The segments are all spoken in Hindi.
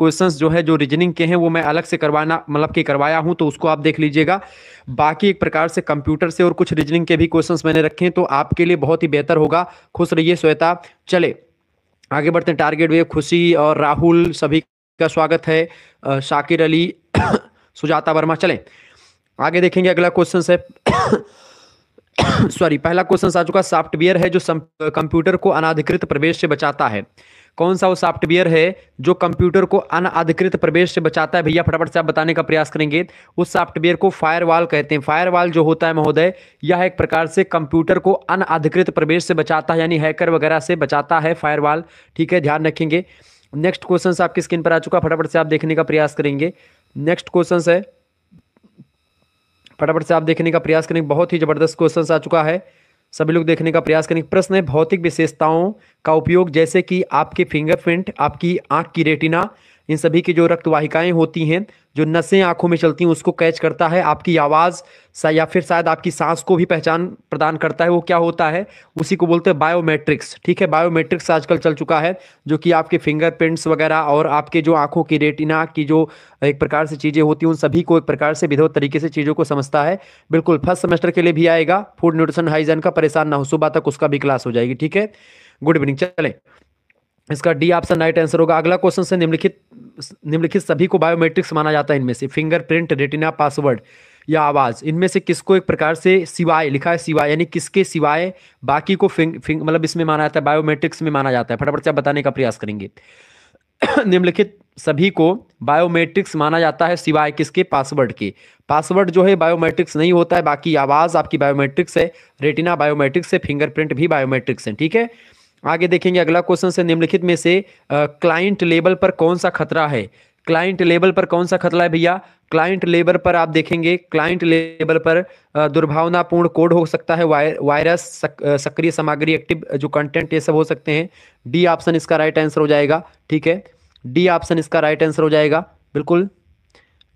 क्वेश्चंस जो है जो रीजनिंग के हैं वो मैं अलग से करवाना मतलब कि करवाया हूं, तो उसको आप देख लीजिएगा। बाकी एक प्रकार से कंप्यूटर से और कुछ रीजनिंग के भी क्वेश्चंस मैंने रखे हैं, तो आपके लिए बहुत ही बेहतर होगा। खुश रहिए श्वेता। चले आगे बढ़ते हैं। टारगेट वेव, खुशी और राहुल सभी का स्वागत है। शाकिर अली सुजाता वर्मा। चलें आगे देखेंगे। अगला क्वेश्चन है सॉरी, पहला क्वेश्चन आ चुका। सॉफ्टवेयर है जो कंप्यूटर को अनाधिकृत प्रवेश से बचाता है। कौन सा वो सॉफ्टवेयर है जो कंप्यूटर को अनाधिकृत प्रवेश से बचाता है? भैया फटाफट से आप बताने का प्रयास करेंगे। उस सॉफ्टवेयर को फायरवॉल कहते हैं। फायरवॉल जो होता है महोदय, यह एक प्रकार से कंप्यूटर को अनाधिकृत प्रवेश से बचाता है, यानी हैकर वगैरह से बचाता है फायरवॉल। ठीक है, ध्यान रखेंगे। नेक्स्ट क्वेश्चन आपकी स्क्रीन पर आ चुका, फटाफट से आप देखने का प्रयास करेंगे। नेक्स्ट क्वेश्चन है, फटाफट से आप देखने का प्रयास करेंगे। बहुत ही जबरदस्त क्वेश्चन आ चुका है, सभी लोग देखने का प्रयास करेंगे। प्रश्न है, भौतिक विशेषताओं का उपयोग जैसे कि आपके फिंगरप्रिंट, आपकी आंख की रेटिना, इन सभी की जो रक्तवाहिकाएं होती हैं, जो नसें आंखों में चलती हैं, उसको कैच करता है। आपकी आवाज़ या फिर शायद आपकी सांस को भी पहचान प्रदान करता है। वो क्या होता है? उसी को बोलते हैं बायोमेट्रिक्स। ठीक है, बायोमेट्रिक्स आजकल चल चुका है, जो कि आपके फिंगरप्रिंट्स वगैरह और आपके जो आंखों की रेटिना की जो एक प्रकार से चीज़ें होती हैं, उन सभी को एक प्रकार से विधिवत तरीके से चीज़ों को समझता है। बिल्कुल फर्स्ट सेमेस्टर के लिए भी आएगा। फूड न्यूट्रिशन हाइजीन का परेशान ना हो, सुबह तक उसका भी क्लास हो जाएगी। ठीक है, गुड इवनिंग। चलें, इसका डी ऑप्शन राइट आंसर होगा। अगला क्वेश्चन से, निम्नलिखित सभी को बायोमेट्रिक्स माना जाता है। इनमें से फिंगरप्रिंट, रेटिना, पासवर्ड या आवाज, इनमें से किसको एक प्रकार से सिवाय लिखा है? सिवाय यानी किसके सिवाय बाकी को मतलब इसमें माना जाता है, बायोमेट्रिक्स में माना जाता है। फटाफट से आप बताने का प्रयास करेंगे। निम्नलिखित सभी को बायोमेट्रिक्स माना जाता है सिवाय किसके? पासवर्ड के। पासवर्ड जो है बायोमेट्रिक्स नहीं होता है, बाकी आवाज आपकी बायोमेट्रिक्स है, रेटिना बायोमेट्रिक्स है, फिंगरप्रिंट भी बायोमेट्रिक्स है। ठीक है, आगे देखेंगे। अगला क्वेश्चन से, निम्नलिखित में से क्लाइंट लेवल पर कौन सा खतरा है? क्लाइंट लेवल पर कौन सा खतरा है भैया? क्लाइंट लेवल पर आप देखेंगे, क्लाइंट लेवल पर दुर्भावनापूर्ण कोड हो सकता है, वायरस, सक्रिय सामग्री, एक्टिव जो कंटेंट, ये सब हो सकते हैं। डी ऑप्शन इसका राइट आंसर हो जाएगा। ठीक है, डी ऑप्शन इसका राइट आंसर हो जाएगा। बिल्कुल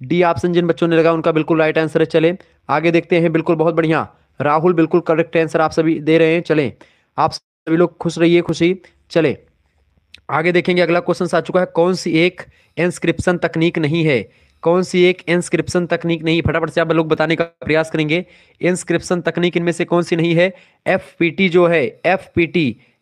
डी ऑप्शन जिन बच्चों ने लगा उनका बिल्कुल राइट आंसर है। चले आगे देखते हैं। बिल्कुल बहुत बढ़िया राहुल, बिल्कुल करेक्ट आंसर आप सभी दे रहे हैं। चलें, आप सभी लोग खुश रहिए, खुशी। चले आगे देखेंगे। अगला क्वेश्चन आ चुका है, कौन सी एक एंस्क्रिप्शन तकनीक नहीं है? कौन सी एक एंस्क्रिप्शन तकनीक नहीं? फटाफट से आप लोग बताने का प्रयास करेंगे। एंस्क्रिप्शन तकनीक इनमें से कौन सी नहीं है? एफपीटी जो है,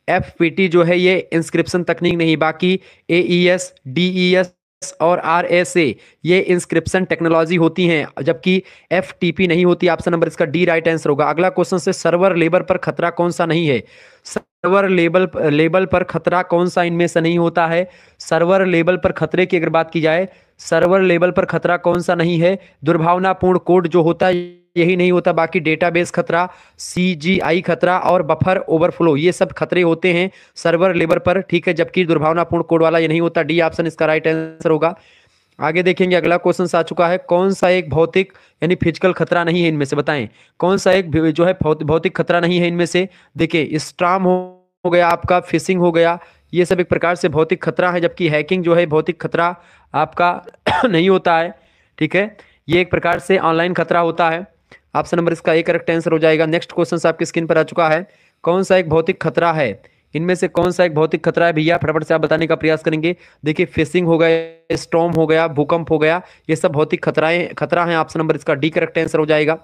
एफपीटी जो है ये इंस्क्रिप्शन तकनीक नहीं। बाकी एईएस, डीईएस और आरएसए ये इंस्क्रिप्शन टेक्नोलॉजी होती हैं, जबकि एफटीपी नहीं होती। ऑप्शन नंबर इसका डी राइट आंसर होगा। अगला क्वेश्चन से, सर्वर लेवल पर खतरा कौन सा नहीं है? सर्वर लेवल पर खतरा कौन सा इनमें से नहीं होता है? सर्वर लेवल पर खतरे की अगर बात की जाए, सर्वर लेवल पर खतरा कौन सा नहीं है? दुर्भावनापूर्ण कोड जो होता है यही नहीं होता। बाकी डेटाबेस खतरा, सीजीआई खतरा और बफर ओवरफ्लो, ये सब खतरे होते हैं सर्वर लेवल पर। ठीक है, जबकि दुर्भावनापूर्ण कोड वाला ये नहीं होता। डी ऑप्शन इसका राइट आंसर होगा। आगे देखेंगे। अगला क्वेश्चन आ चुका है, कौन सा एक भौतिक यानी फिजिकल खतरा नहीं है इनमें से? बताएं कौन सा एक जो है भौतिक खतरा नहीं है इनमें से? देखिए, स्ट्राम हो गया आपका, फिशिंग हो गया, ये सब एक प्रकार से भौतिक खतरा है, जबकि हैकिंग जो है भौतिक खतरा आपका नहीं होता है। ठीक है, ये एक प्रकार से ऑनलाइन खतरा होता है। ऑप्शन नंबर इसका एक करेक्ट आंसर हो जाएगा। नेक्स्ट क्वेश्चन आपकी स्क्रीन पर आ चुका है, कौन सा एक भौतिक खतरा है? इनमें से कौन सा एक भौतिक खतरा है भैया? फटाफट से आप बताने का प्रयास करेंगे। देखिए, फिशिंग हो गया, स्टॉर्म हो गया, भूकंप हो गया, ये सब भौतिक खतरा है। ऑप्शन नंबर इसका डी करेक्ट आंसर हो जाएगा।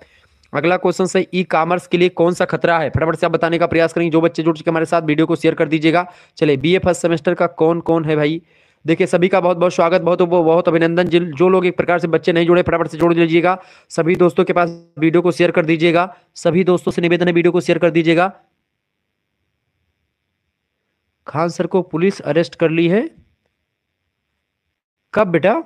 अगला क्वेश्चन से, ई कॉमर्स के लिए कौन सा खतरा है? फटाफट से आप बताने का प्रयास करेंगे। जो बच्चे जुड़ चुके हमारे साथ, वीडियो को शेयर कर दीजिएगा। चलिए, बीए फर्स्ट सेमेस्टर का कौन कौन है भाई? देखिए, सभी का बहुत बहुत स्वागत, बहुत बहुत अभिनंदन। जो लोग एक प्रकार से बच्चे नहीं जुड़े, फटाफट से जोड़ लीजिएगा। सभी दोस्तों के पास वीडियो को शेयर कर दीजिएगा। सभी दोस्तों से निवेदन है, वीडियो को शेयर कर दीजिएगा। खान सर को पुलिस अरेस्ट कर ली है? कब बेटा?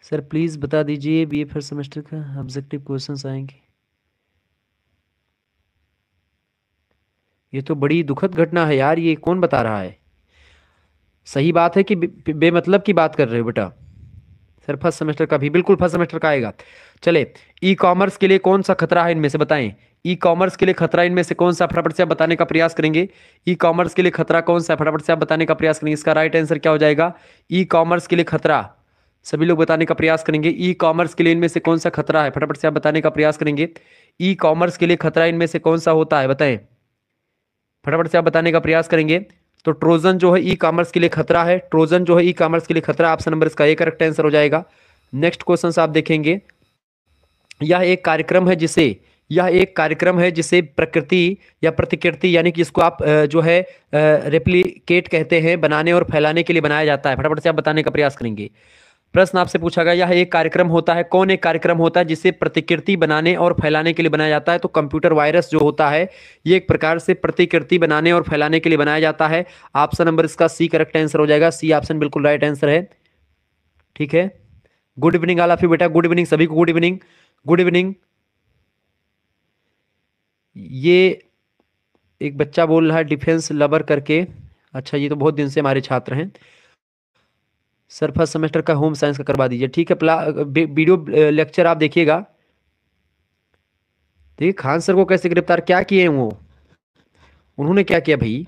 सर प्लीज बता दीजिए, बीए फर्स्ट सेमेस्टर का ऑब्जेक्टिव क्वेश्चंस आएंगे। ये तो बड़ी दुखद घटना है यार, ये कौन बता रहा है? सही बात है कि बेमतलब की बात कर रहे हो बेटा? सर फर्स्ट सेमेस्टर का भी, बिल्कुल फर्स्ट सेमेस्टर का आएगा। चले, ई कॉमर्स के लिए कौन सा खतरा है इनमें से? बताएं, ई कॉमर्स के लिए खतरा इनमें से कौन सा? फटाफट से आप बताने का प्रयास करेंगे। ई कॉमर्स के लिए खतरा कौन सा है? फटाफट से आप बताने का प्रयास करेंगे। इसका राइट आंसर क्या हो जाएगा? ई कॉमर्स के लिए खतरा, सभी लोग बताने का प्रयास करेंगे। ई कॉमर्स के लिए इनमें से कौन सा खतरा है? फटाफट से आप बताने का प्रयास करेंगे। ई कॉमर्स के लिए खतरा इनमें से कौन सा होता है? बताएं, फटाफट से आप बताने का प्रयास करेंगे। तो ट्रोजन जो है ई कॉमर्स के लिए खतरा है, ट्रोजन जो है ई कॉमर्स के लिए खतरा, ऑप्शन नंबर इसका ए करेक्ट आंसर हो जाएगा। नेक्स्ट क्वेश्चन आप देखेंगे, यह एक कार्यक्रम है जिसे प्रकृति या प्रतिकृति यानी कि इसको आप जो है रेप्लिकेट कहते हैं, बनाने और फैलाने के लिए बनाया जाता है। फटाफट से आप बताने का प्रयास करेंगे। प्रश्न आपसे पूछा गया, यह एक कार्यक्रम होता है, कौन एक कार्यक्रम होता है जिसे प्रतिकृति बनाने और फैलाने के लिए बनाया जाता है? तो कंप्यूटर वायरस जो होता है ये एक प्रकार से प्रतिकृति बनाने और फैलाने के लिए बनाया जाता है। ऑप्शन नंबर इसका सी करेक्ट आंसर हो जाएगा। सी ऑप्शन बिल्कुल राइट आंसर है। ठीक है, good evening all of you बेटा, गुड इवनिंग सभी को, गुड इवनिंग, गुड इवनिंग। ये एक बच्चा बोल रहा है डिफेंस लवर करके, अच्छा ये तो बहुत दिन से हमारे छात्र हैं सर, फर्स्ट सेमेस्टर का होम साइंस का करवा दीजिए। ठीक है, वीडियो लेक्चर आप देखिएगा। देखिए खान सर को कैसे गिरफ्तार क्या किए हैं वो, उन्होंने क्या किया भाई?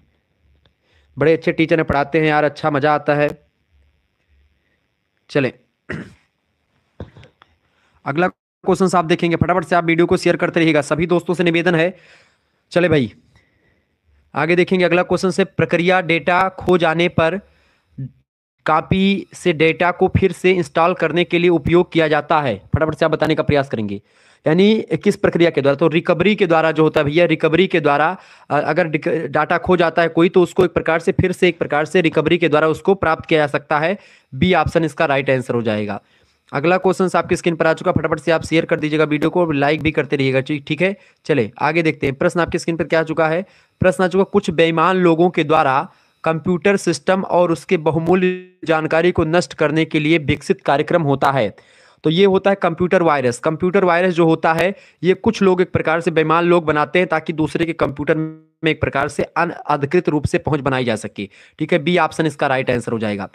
बड़े अच्छे टीचर ने पढ़ाते हैं यार, अच्छा मजा आता है। चले अगला क्वेश्चन आप देखेंगे, फटाफट से आप वीडियो को शेयर करते रहिएगा, सभी दोस्तों से निवेदन है। चले भाई आगे देखेंगे अगला क्वेश्चन से, प्रक्रिया डेटा खो जाने पर कॉपी से डेटा को फिर से इंस्टॉल करने के लिए उपयोग किया जाता है। फटाफट से आप बताने का प्रयास करेंगे, यानी किस प्रक्रिया के द्वारा? तो रिकवरी के द्वारा जो होता है भैया, रिकवरी के द्वारा अगर डाटा खो जाता है कोई तो उसको एक प्रकार से फिर से एक प्रकार से रिकवरी के द्वारा उसको प्राप्त किया जा सकता है। बी ऑप्शन इसका राइट आंसर हो जाएगा। अगला क्वेश्चन आपकी स्क्रीन पर आ चुका, फटाफट से आप शेयर कर दीजिएगा वीडियो को, लाइक भी करते रहिएगा। ठीक है, चले आगे देखते हैं। प्रश्न आपकी स्क्रीन पर क्या आ चुका है? प्रश्न आ चुका, कुछ बेईमान लोगों के द्वारा कंप्यूटर सिस्टम और उसके बहुमूल्य जानकारी को नष्ट करने के लिए विकसित कार्यक्रम होता है। तो ये होता है कंप्यूटर वायरस। कंप्यूटर वायरस जो होता है ये कुछ लोग एक प्रकार से बेईमान लोग बनाते हैं ताकि दूसरे के कंप्यूटर में एक प्रकार से अनधिकृत रूप से पहुंच बनाई जा सके। ठीक है, बी ऑप्शन इसका राइट आंसर हो जाएगा।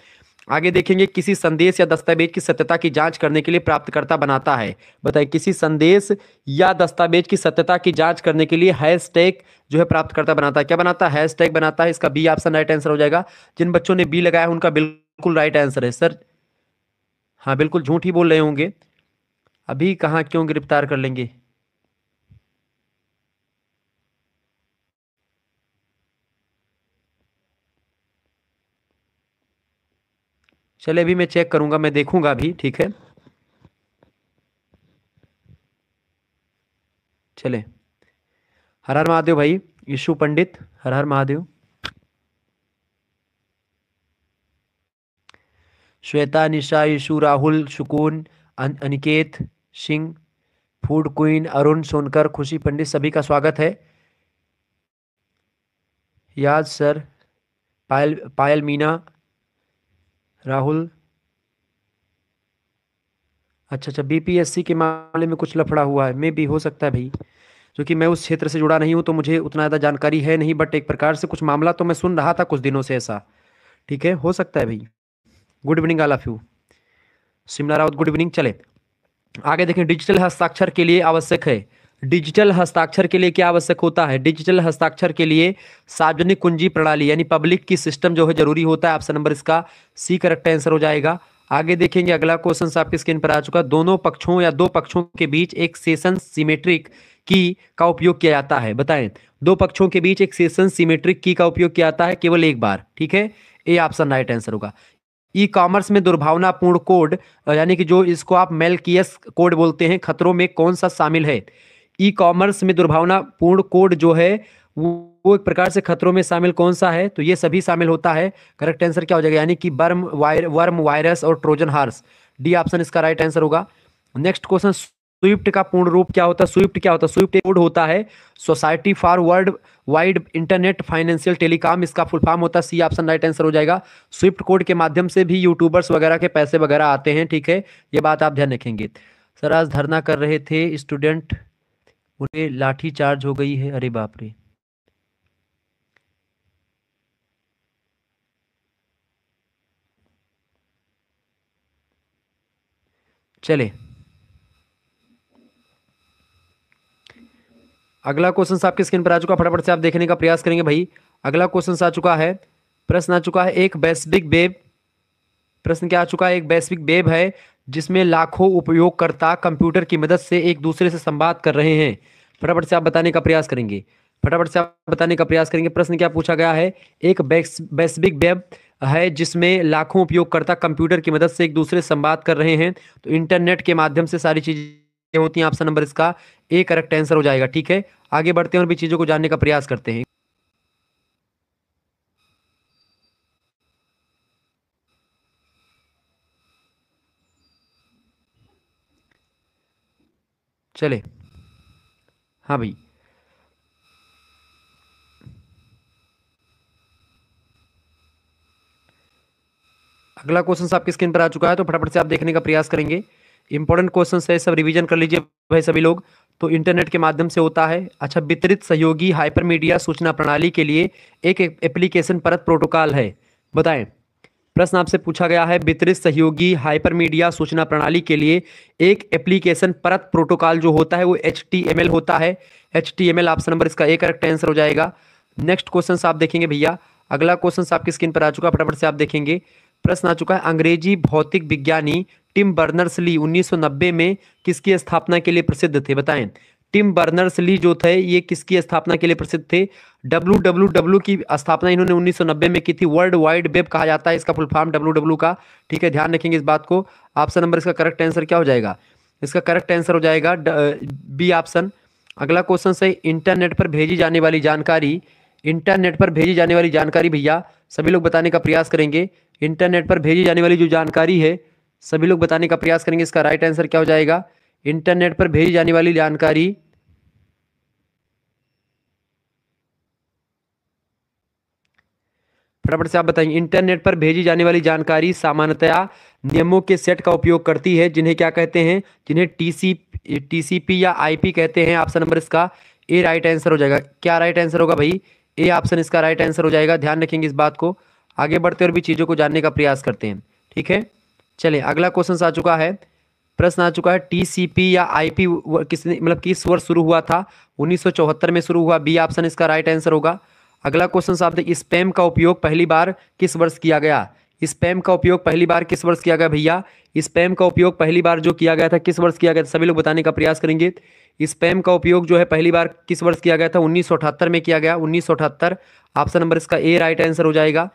आगे देखेंगे, किसी संदेश या दस्तावेज की सत्यता की जांच करने के लिए प्राप्तकर्ता बनाता है। बताइए, किसी संदेश या दस्तावेज की सत्यता की जांच करने के लिए हैशटैग जो है प्राप्तकर्ता बनाता है। क्या बनाता है? हैशटैग बनाता है। इसका बी ऑप्शन राइट आंसर हो जाएगा। जिन बच्चों ने बी लगाया उनका बिल्कुल राइट आंसर है सर। हाँ बिल्कुल झूठ ही बोल रहे होंगे, अभी कहाँ क्यों गिरफ्तार कर लेंगे? चले अभी मैं चेक करूंगा, मैं देखूंगा अभी। ठीक है, चले। हर हर महादेव भाई, यशु पंडित, हर हर महादेव। श्वेता, निशा, यशु, राहुल, सुकून, अनिकेत सिंह, फूड क्वीन, अरुण, सोनकर, खुशी पंडित, सभी का स्वागत है। याद सर, पायल, पायल मीना, राहुल। अच्छा, बीपीएससी के मामले में कुछ लफड़ा हुआ है, मे भी हो सकता है भाई, क्योंकि मैं उस क्षेत्र से जुड़ा नहीं हूं तो मुझे उतना ज़्यादा जानकारी है नहीं, बट एक प्रकार से कुछ मामला तो मैं सुन रहा था कुछ दिनों से ऐसा। ठीक है, हो सकता है भाई। Good evening all of you. Shimla Raut, good evening. चले आगे देखें, डिजिटल हस्ताक्षर के लिए आवश्यक है। डिजिटल हस्ताक्षर के लिए क्या आवश्यक होता है? डिजिटल हस्ताक्षर के लिए सार्वजनिक कुंजी प्रणाली यानी पब्लिक की सिस्टम जो है जरूरी होता है। ऑप्शन नंबर इसका सी करेक्ट आंसर हो जाएगा। आगे देखेंगे अगला क्वेश्चन आपकी स्क्रीन पर आ चुका, दोनों पक्षों या दो पक्षों के बीच एक सेशन सिमेट्रिक की का उपयोग किया जाता है। बताएं, दो पक्षों के बीच एक सेशन सिमेट्रिक की का उपयोग किया जाता है केवल एक बार। ठीक है, ए ऑप्शन राइट आंसर होगा। ई कॉमर्स में दुर्भावनापूर्ण कोड यानी कि जो इसको आप मेलकियस कोड बोलते हैं, खतरों में कौन सा शामिल है? ई कॉमर्स में दुर्भावनापूर्ण कोड जो है वो एक प्रकार से खतरों में शामिल कौन सा है? तो ये सभी शामिल होता है। करेक्ट आंसर क्या हो जाएगा? यानी कि वर्म वायरस और ट्रोजन हार्स। डी ऑप्शन इसका राइट आंसर होगा। नेक्स्ट क्वेश्चन, स्विफ्ट का पूर्ण रूप क्या होता है? स्विफ्ट क्या होता है? स्विफ्ट कोड होता है society for world wide internet financial telecom, इसका फुल फॉर्म होता है। सी ऑप्शन राइट आंसर हो जाएगा। स्विफ्ट कोड के माध्यम से भी यूट्यूबर्स वगैरह के पैसे वगैरह आते हैं। ठीक है, ये बात आप ध्यान रखेंगे। सर आज धरना कर रहे थे स्टूडेंट, उन्हें लाठी चार्ज हो गई है, अरे बाप रे। चले अगला क्वेश्चन आपकी स्क्रीन पर आ चुका, फटाफट से आप देखने का प्रयास करेंगे भाई। अगला क्वेश्चन आ चुका है, प्रश्न आ चुका है, एक वैश्विक वेब, प्रश्न क्या आ चुका है? एक वैश्विक वेब है जिसमें लाखों उपयोगकर्ता कंप्यूटर की मदद से एक दूसरे से संवाद कर रहे हैं। फटाफट से आप बताने का प्रयास करेंगे। फटाफट से आप बताने का प्रयास करेंगे। प्रश्न क्या पूछा गया है? एक वैश्विक वेब है जिसमें लाखों उपयोगकर्ता कंप्यूटर की मदद से एक दूसरे से संवाद कर रहे हैं, तो इंटरनेट के माध्यम से सारी चीजें होती हैं। ऑप्शन नंबर इसका ए करेक्ट आंसर हो जाएगा। ठीक है, आगे बढ़ते हैं और भी चीजों को जानने का प्रयास करते हैं। चले, हाँ भाई, अगला क्वेश्चन आपकी स्क्रीन पर आ चुका है, तो फटाफट से आप देखने का प्रयास करेंगे। इंपॉर्टेंट क्वेश्चन है, सब रिवीजन कर लीजिए भाई सभी लोग। तो इंटरनेट के माध्यम से होता है। अच्छा, वितरित सहयोगी हाइपरमीडिया सूचना प्रणाली के लिए एक एप्लीकेशन परत प्रोटोकॉल है, बताएं। प्रश्न आपसे पूछा गया है, वितरित सहयोगी हाइपरमीडिया सूचना प्रणाली के लिए एक एप्लीकेशन परत प्रोटोकॉल जो होता है वो HTML होता है। HTML ऑप्शन नंबर इसका ए करेक्ट आंसर हो जाएगा। नेक्स्ट क्वेश्चन आप देखेंगे भैया, अगला क्वेश्चन आपकी स्क्रीन पर आ चुका है, फटाफट से आप देखेंगे। प्रश्न आ चुका है, अंग्रेजी भौतिक विज्ञानी टिम बर्नर्स ली 1990 में किसकी स्थापना के लिए प्रसिद्ध थे, बताएं। टिम बर्नर्स ली जो थे ये किसकी स्थापना के लिए प्रसिद्ध थे? WWW की स्थापना इन्होंने 1990 में की थी। वर्ल्ड वाइड वेब कहा जाता है इसका फुल फॉर्म WWW का। ठीक है, ध्यान रखेंगे इस बात को। ऑप्शन नंबर इसका करेक्ट आंसर क्या हो जाएगा? इसका करेक्ट आंसर हो जाएगा बी ऑप्शन। अगला क्वेश्चन से, इंटरनेट पर भेजी जाने वाली जानकारी, इंटरनेट पर भेजी जाने वाली जानकारी भैया सभी लोग बताने का प्रयास करेंगे। इंटरनेट पर भेजी जाने वाली जो जानकारी है सभी लोग बताने का प्रयास करेंगे। इसका राइट आंसर क्या हो जाएगा? इंटरनेट पर भेजी जाने वाली जानकारी, फटाफट से आप बताएंगे। इंटरनेट पर भेजी जाने वाली जानकारी सामान्यतया नियमों के सेट का उपयोग करती है, जिन्हें क्या कहते हैं? जिन्हें TCP या IP कहते हैं। ऑप्शन नंबर इसका ए राइट आंसर हो जाएगा। क्या राइट आंसर होगा भाई? ए ऑप्शन इसका राइट आंसर हो जाएगा। ध्यान रखेंगे इस बात को। आगे बढ़ते और भी चीज़ों को जानने का प्रयास करते हैं। ठीक है, चलिए अगला क्वेश्चन आ चुका है। प्रश्न आ चुका है, TCP या IP किसने मतलब किस वर्ष शुरू हुआ था? 1974 में शुरू हुआ। बी ऑप्शन इसका राइट आंसर होगा। अगला क्वेश्चन आप देखिए, स्पैम का उपयोग पहली बार किस वर्ष किया गया? स्पैम का उपयोग पहली बार किस वर्ष किया गया भैया? स्पैम का उपयोग पहली बार जो किया गया था किस वर्ष किया गया था? सभी लोग बताने का प्रयास करेंगे। स्पैम का उपयोग जो है पहली बार किस वर्ष किया गया था? 1978 में किया गया। 1978 ऑप्शन नंबर इसका ए राइट आंसर हो जाएगा।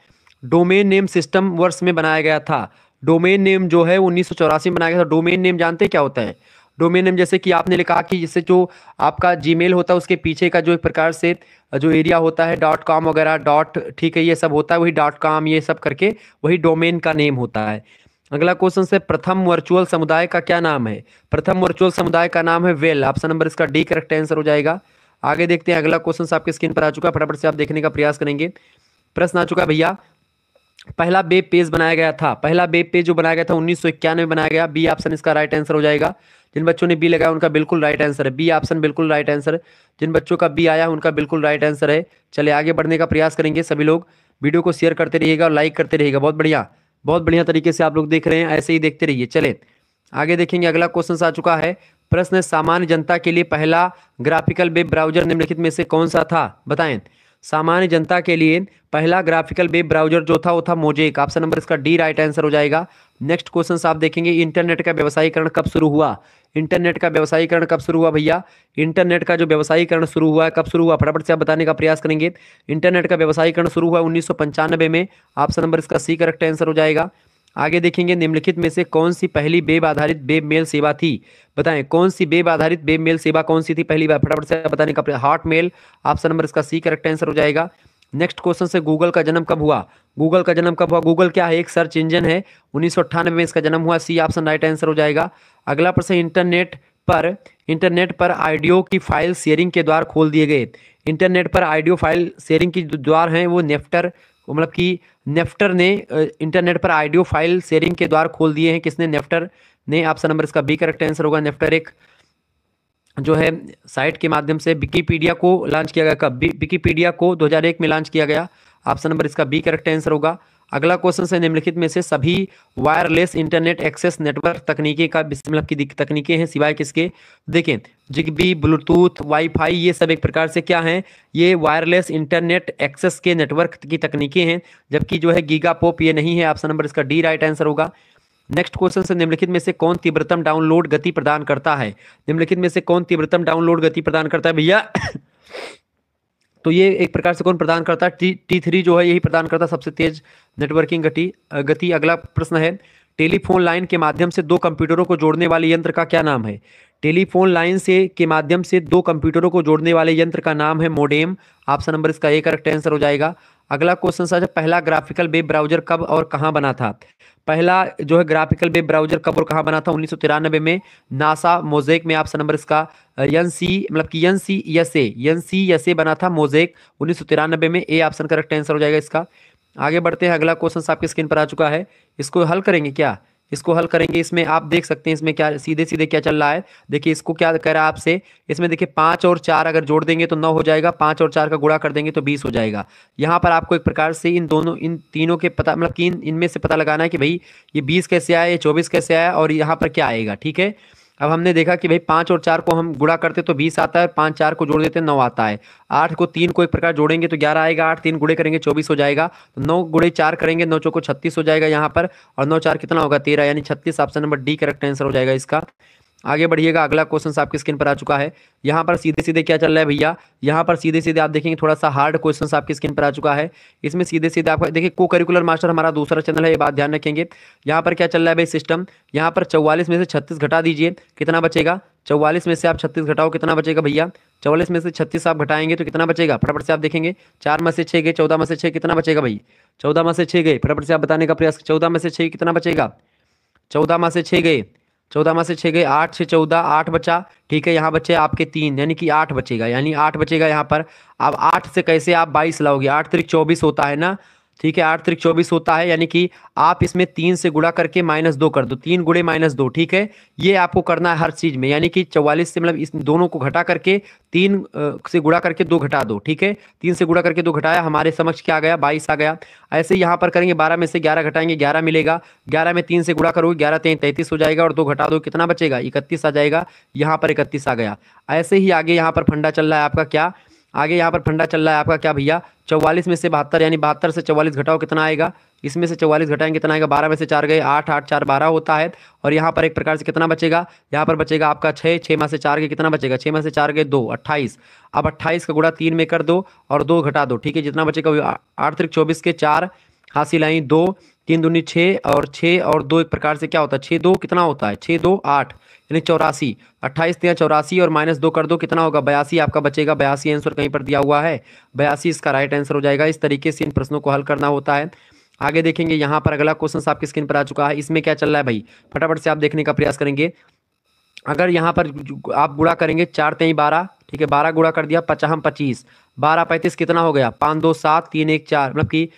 डोमेन नेम सिस्टम वर्ष में बनाया गया था। डोमेन नेम जो है 1984 में बनाया गया था। डोमेन नेम जानते हैं क्या होता है? डोमेन नेम जैसे कि आपने लिखा कि जैसे जो आपका जीमेल होता है उसके पीछे का जो एक प्रकार से जो एरिया होता है .com वगैरह डॉट, ठीक है, ये सब होता है, वही .com ये सब करके वही डोमेन का नेम होता है। अगला क्वेश्चन से, प्रथम वर्चुअल समुदाय का क्या नाम है? प्रथम वर्चुअल समुदाय का नाम है वेल। ऑप्शन नंबर इसका डी करेक्ट आंसर हो जाएगा। आगे देखते हैं, अगला क्वेश्चन आपके स्क्रीन पर आ चुका है, फटाफट से आप देखने का प्रयास करेंगे। प्रश्न आ चुका है भैया, पहला वेब पेज बनाया गया था, पहला वेब पेज जो बनाया गया था 1991 में बनाया गया। बी ऑप्शन इसका राइट आंसर हो जाएगा। जिन बच्चों ने बी लगाया उनका बिल्कुल राइट आंसर है। बी ऑप्शन बिल्कुल राइट आंसर। जिन बच्चों का बी आया उनका बिल्कुल राइट आंसर है। चलिए आगे बढ़ने का प्रयास करेंगे। सभी लोग वीडियो को शेयर करते रहिएगा और लाइक करते रहिएगा। बहुत बढ़िया तरीके से आप लोग देख रहे हैं, ऐसे ही देखते रहिए। चले आगे देखेंगे, अगला क्वेश्चन आ चुका है। प्रश्न है, सामान्य जनता के लिए पहला ग्राफिकल वेब ब्राउजर निम्नलिखित में से कौन सा था, बताएं। सामान्य जनता के लिए पहला ग्राफिकल वेब ब्राउजर जो था वो था मोजेक। ऑप्शन नंबर इसका डी राइट आंसर हो जाएगा। नेक्स्ट क्वेश्चन आप देखेंगे, इंटरनेट का व्यवसायीकरण कब शुरू हुआ? इंटरनेट का व्यवसायीकरण कब शुरू हुआ भैया? इंटरनेट का जो व्यवसायीकरण शुरू हुआ है कब शुरू हुआ? फटाफट से आप बताने का प्रयास करेंगे। इंटरनेट का व्यवसायीकरण शुरू हुआ 1995 में। ऑप्शन नंबर इसका सी करेक्ट आंसर हो जाएगा। आगे देखेंगे, निम्नलिखित में से कौन सी पहली वेब आधारित वेब मेल सेवा थी, बताएं। कौन सी वेब आधारित वेब मेल सेवा कौन सी थी पहली बार? फटाफट से बताने का, हॉट मेल। ऑप्शन नंबर इसका सी करेक्ट आंसर हो जाएगा। नेक्स्ट क्वेश्चन से, गूगल का जन्म कब हुआ? गूगल का जन्म कब हुआ? गूगल क्या है? एक सर्च इंजन है। 1998 में इसका जन्म हुआ। सी ऑप्शन राइट आंसर हो जाएगा। अगला प्रश्न, इंटरनेट पर ऑडियो की फाइल शेयरिंग के द्वार खोल दिए गए। इंटरनेट पर ऑडियो फाइल शेयरिंग की जो द्वार हैं वो नेफ्टर, मतलब कि नेफ्टर ने इंटरनेट पर ऑडियो फाइल शेयरिंग के द्वार खोल दिए हैं। किसने? नेफ्टर ने। ऑप्शन नंबर इसका बी करेक्ट आंसर होगा। नेफ्टर एक जो है साइट के माध्यम से विकिपीडिया को लॉन्च किया गया। कब? विकिपीडिया को 2001 में लॉन्च किया गया। ऑप्शन नंबर इसका बी करेक्ट आंसर होगा। अगला क्वेश्चन है, निम्नलिखित में से सभी वायरलेस इंटरनेट एक्सेस नेटवर्क तकनीकी का मतलब की तकनीकें हैं सिवाय किसके? देखें, जिगबी, ब्लूटूथ, वाईफाई, ये सब एक प्रकार से क्या हैं? ये वायरलेस इंटरनेट एक्सेस के नेटवर्क की तकनीकें हैं, जबकि जो है गीगापोप ये नहीं है। ऑप्शन नंबर इसका डी राइट आंसर होगा। नेक्स्ट क्वेश्चन से, निम्नलिखित में से कौन तीव्रतम डाउनलोड गति प्रदान करता है? निम्नलिखित में से कौन तीव्रतम डाउनलोड गति प्रदान करता है भैया? तो ये एक प्रकार से कौन प्रदान करता है, T3 जो है यही प्रदान करता है सबसे तेज नेटवर्किंग गति। अगला प्रश्न है, टेलीफोन लाइन के माध्यम से दो कंप्यूटरों को जोड़ने वाले यंत्र का क्या नाम है। टेलीफोन लाइन से के माध्यम से दो कंप्यूटरों को जोड़ने वाले यंत्र का नाम है मोडेम। ऑप्शन नंबर इसका ए करेक्ट आंसर हो जाएगा। अगला क्वेश्चन सा, पहला ग्राफिकल वेब ब्राउजर कब और कहां बना था। पहला जो है ग्राफिकल वेब ब्राउजर कब और कहां बना था, 1993 में नासा मोजेक में। ऑप्शन नंबर इसका एन सी मतलब कि एन सी एस ए बना था मोजेक 1993 में। ए ऑप्शन करेक्ट आंसर हो जाएगा इसका। आगे बढ़ते हैं, अगला क्वेश्चन आपकी स्क्रीन पर आ चुका है, इसको हल करेंगे क्या, इसको हल करेंगे। इसमें आप देख सकते हैं इसमें क्या सीधे सीधे क्या चल रहा है। देखिए इसको क्या कह रहा है आपसे, इसमें देखिए 5 और 4 अगर जोड़ देंगे तो 9 हो जाएगा, 5 और 4 का गुणा कर देंगे तो 20 हो जाएगा। यहाँ पर आपको एक प्रकार से इन तीनों के पता मतलब कि इनमें से पता लगाना है कि भाई ये 20 कैसे आया, ये 24 कैसे आया और यहाँ पर क्या आएगा। ठीक है, अब हमने देखा कि भाई 5 और 4 को हम गुणा करते तो 20 आता है, 5 4 को जोड़ देते 9 आता है। 8 को 3 को एक प्रकार जोड़ेंगे तो 11 आएगा, 8 3 गुणे करेंगे 24 हो जाएगा। तो 9 गुणे 4 करेंगे 9 चौको 36 हो जाएगा यहाँ पर, और 9 4 कितना होगा 13, यानी 36। Option number D correct answer हो जाएगा इसका। आगे बढ़िएगा, अगला क्वेश्चन आपकी स्क्रीन पर आ चुका है। यहाँ पर सीधे सीधे क्या चल रहा है भैया, यहाँ पर सीधे सीधे आप देखेंगे थोड़ा सा हार्ड क्वेश्चन आपकी स्क्रीन पर आ चुका है। इसमें सीधे सीधे आपका देखिए को करिकुलर मास्टर हमारा दूसरा चैनल है, ये बात ध्यान रखेंगे। यहाँ पर क्या चल रहा है भाई सिस्टम, यहाँ पर 44 में से 36 घटा दीजिए, कितना बचेगा। 44 में से आप 36 घटाओ, कितना बचेगा भैया। 44 में से 36 आप घटाएंगे तो कितना बचेगा, फटाफट से आप देखेंगे। 4 में से 6 गए, 14 में से 6 कितना बचेगा भाई। 14 में से 6 गए, फटाफट से आप बताने का प्रयास। 14 में से 6 कितना बचेगा, 14 में से 6 गए, 14 में से 6 गए, 8 से 14 8 बचा। ठीक है, यहाँ बचे आपके 3, यानी कि 8 बचेगा, यानी 8 बचेगा यहाँ पर। अब 8 से कैसे आप 22 लाओगे, 8 त्रिक 24 होता है ना। ठीक है, 8 त्रिक 24 होता है, यानी कि आप इसमें 3 से गुणा करके -2 कर दो, 3 गुणे -2। ठीक है, ये आपको करना है हर चीज में, यानी कि 44 से मतलब इस दोनों को घटा करके 3 से गुणा करके 2 घटा दो। ठीक है, 3 से गुणा करके 2 घटाया, हमारे समक्ष क्या आ गया 22 आ गया। ऐसे ही यहाँ पर करेंगे, 12 में से 11 घटाएंगे 11 मिलेगा, 11 में 3 से गुणा करोगे 11 3 33 हो जाएगा, और 2 घटा दो कितना बचेगा 31 आ जाएगा। यहाँ पर 31 आ गया। ऐसे ही आगे यहाँ पर फंडा चल रहा है आपका क्या, आगे यहाँ पर फंडा चल रहा है आपका क्या भैया, 44 में से 72, यानी 72 से 44 घटाओ कितना आएगा, इसमें से 44 घटाएंगे कितना आएगा, 12 में से 4 गए 8 8 4 12 होता है। और यहाँ पर एक प्रकार से कितना बचेगा, यहाँ पर बचेगा आपका 6, 6 में से 4 गए कितना बचेगा, 6 में से 4 गए 2, 28। अब 28 का गुणा 3 में कर दो और 2 घटा दो। ठीक है, जितना बचेगा 8 त्रिक 24 के 4 हासिल आई 2, 3 दूनी 6 और 6 और 2 एक प्रकार से क्या होता है 6 2 कितना होता है 6 2 8, यानी 84। 28 3 84 और -2 कर दो कितना होगा 82 आपका बचेगा। 82 आंसर कहीं पर दिया हुआ है, 82 इसका राइट आंसर हो जाएगा। इस तरीके से इन प्रश्नों को हल करना होता है। आगे देखेंगे, यहाँ पर अगला क्वेश्चन आपकी स्क्रीन पर आ चुका है। इसमें क्या चल रहा है भाई, फटाफट से आप देखने का प्रयास करेंगे। अगर यहाँ पर आप गुणा करेंगे 4 3 12, ठीक है 12 गुणा कर दिया, 5 25, 12 35 कितना हो गया 5 2 7 3 1 4, मतलब कि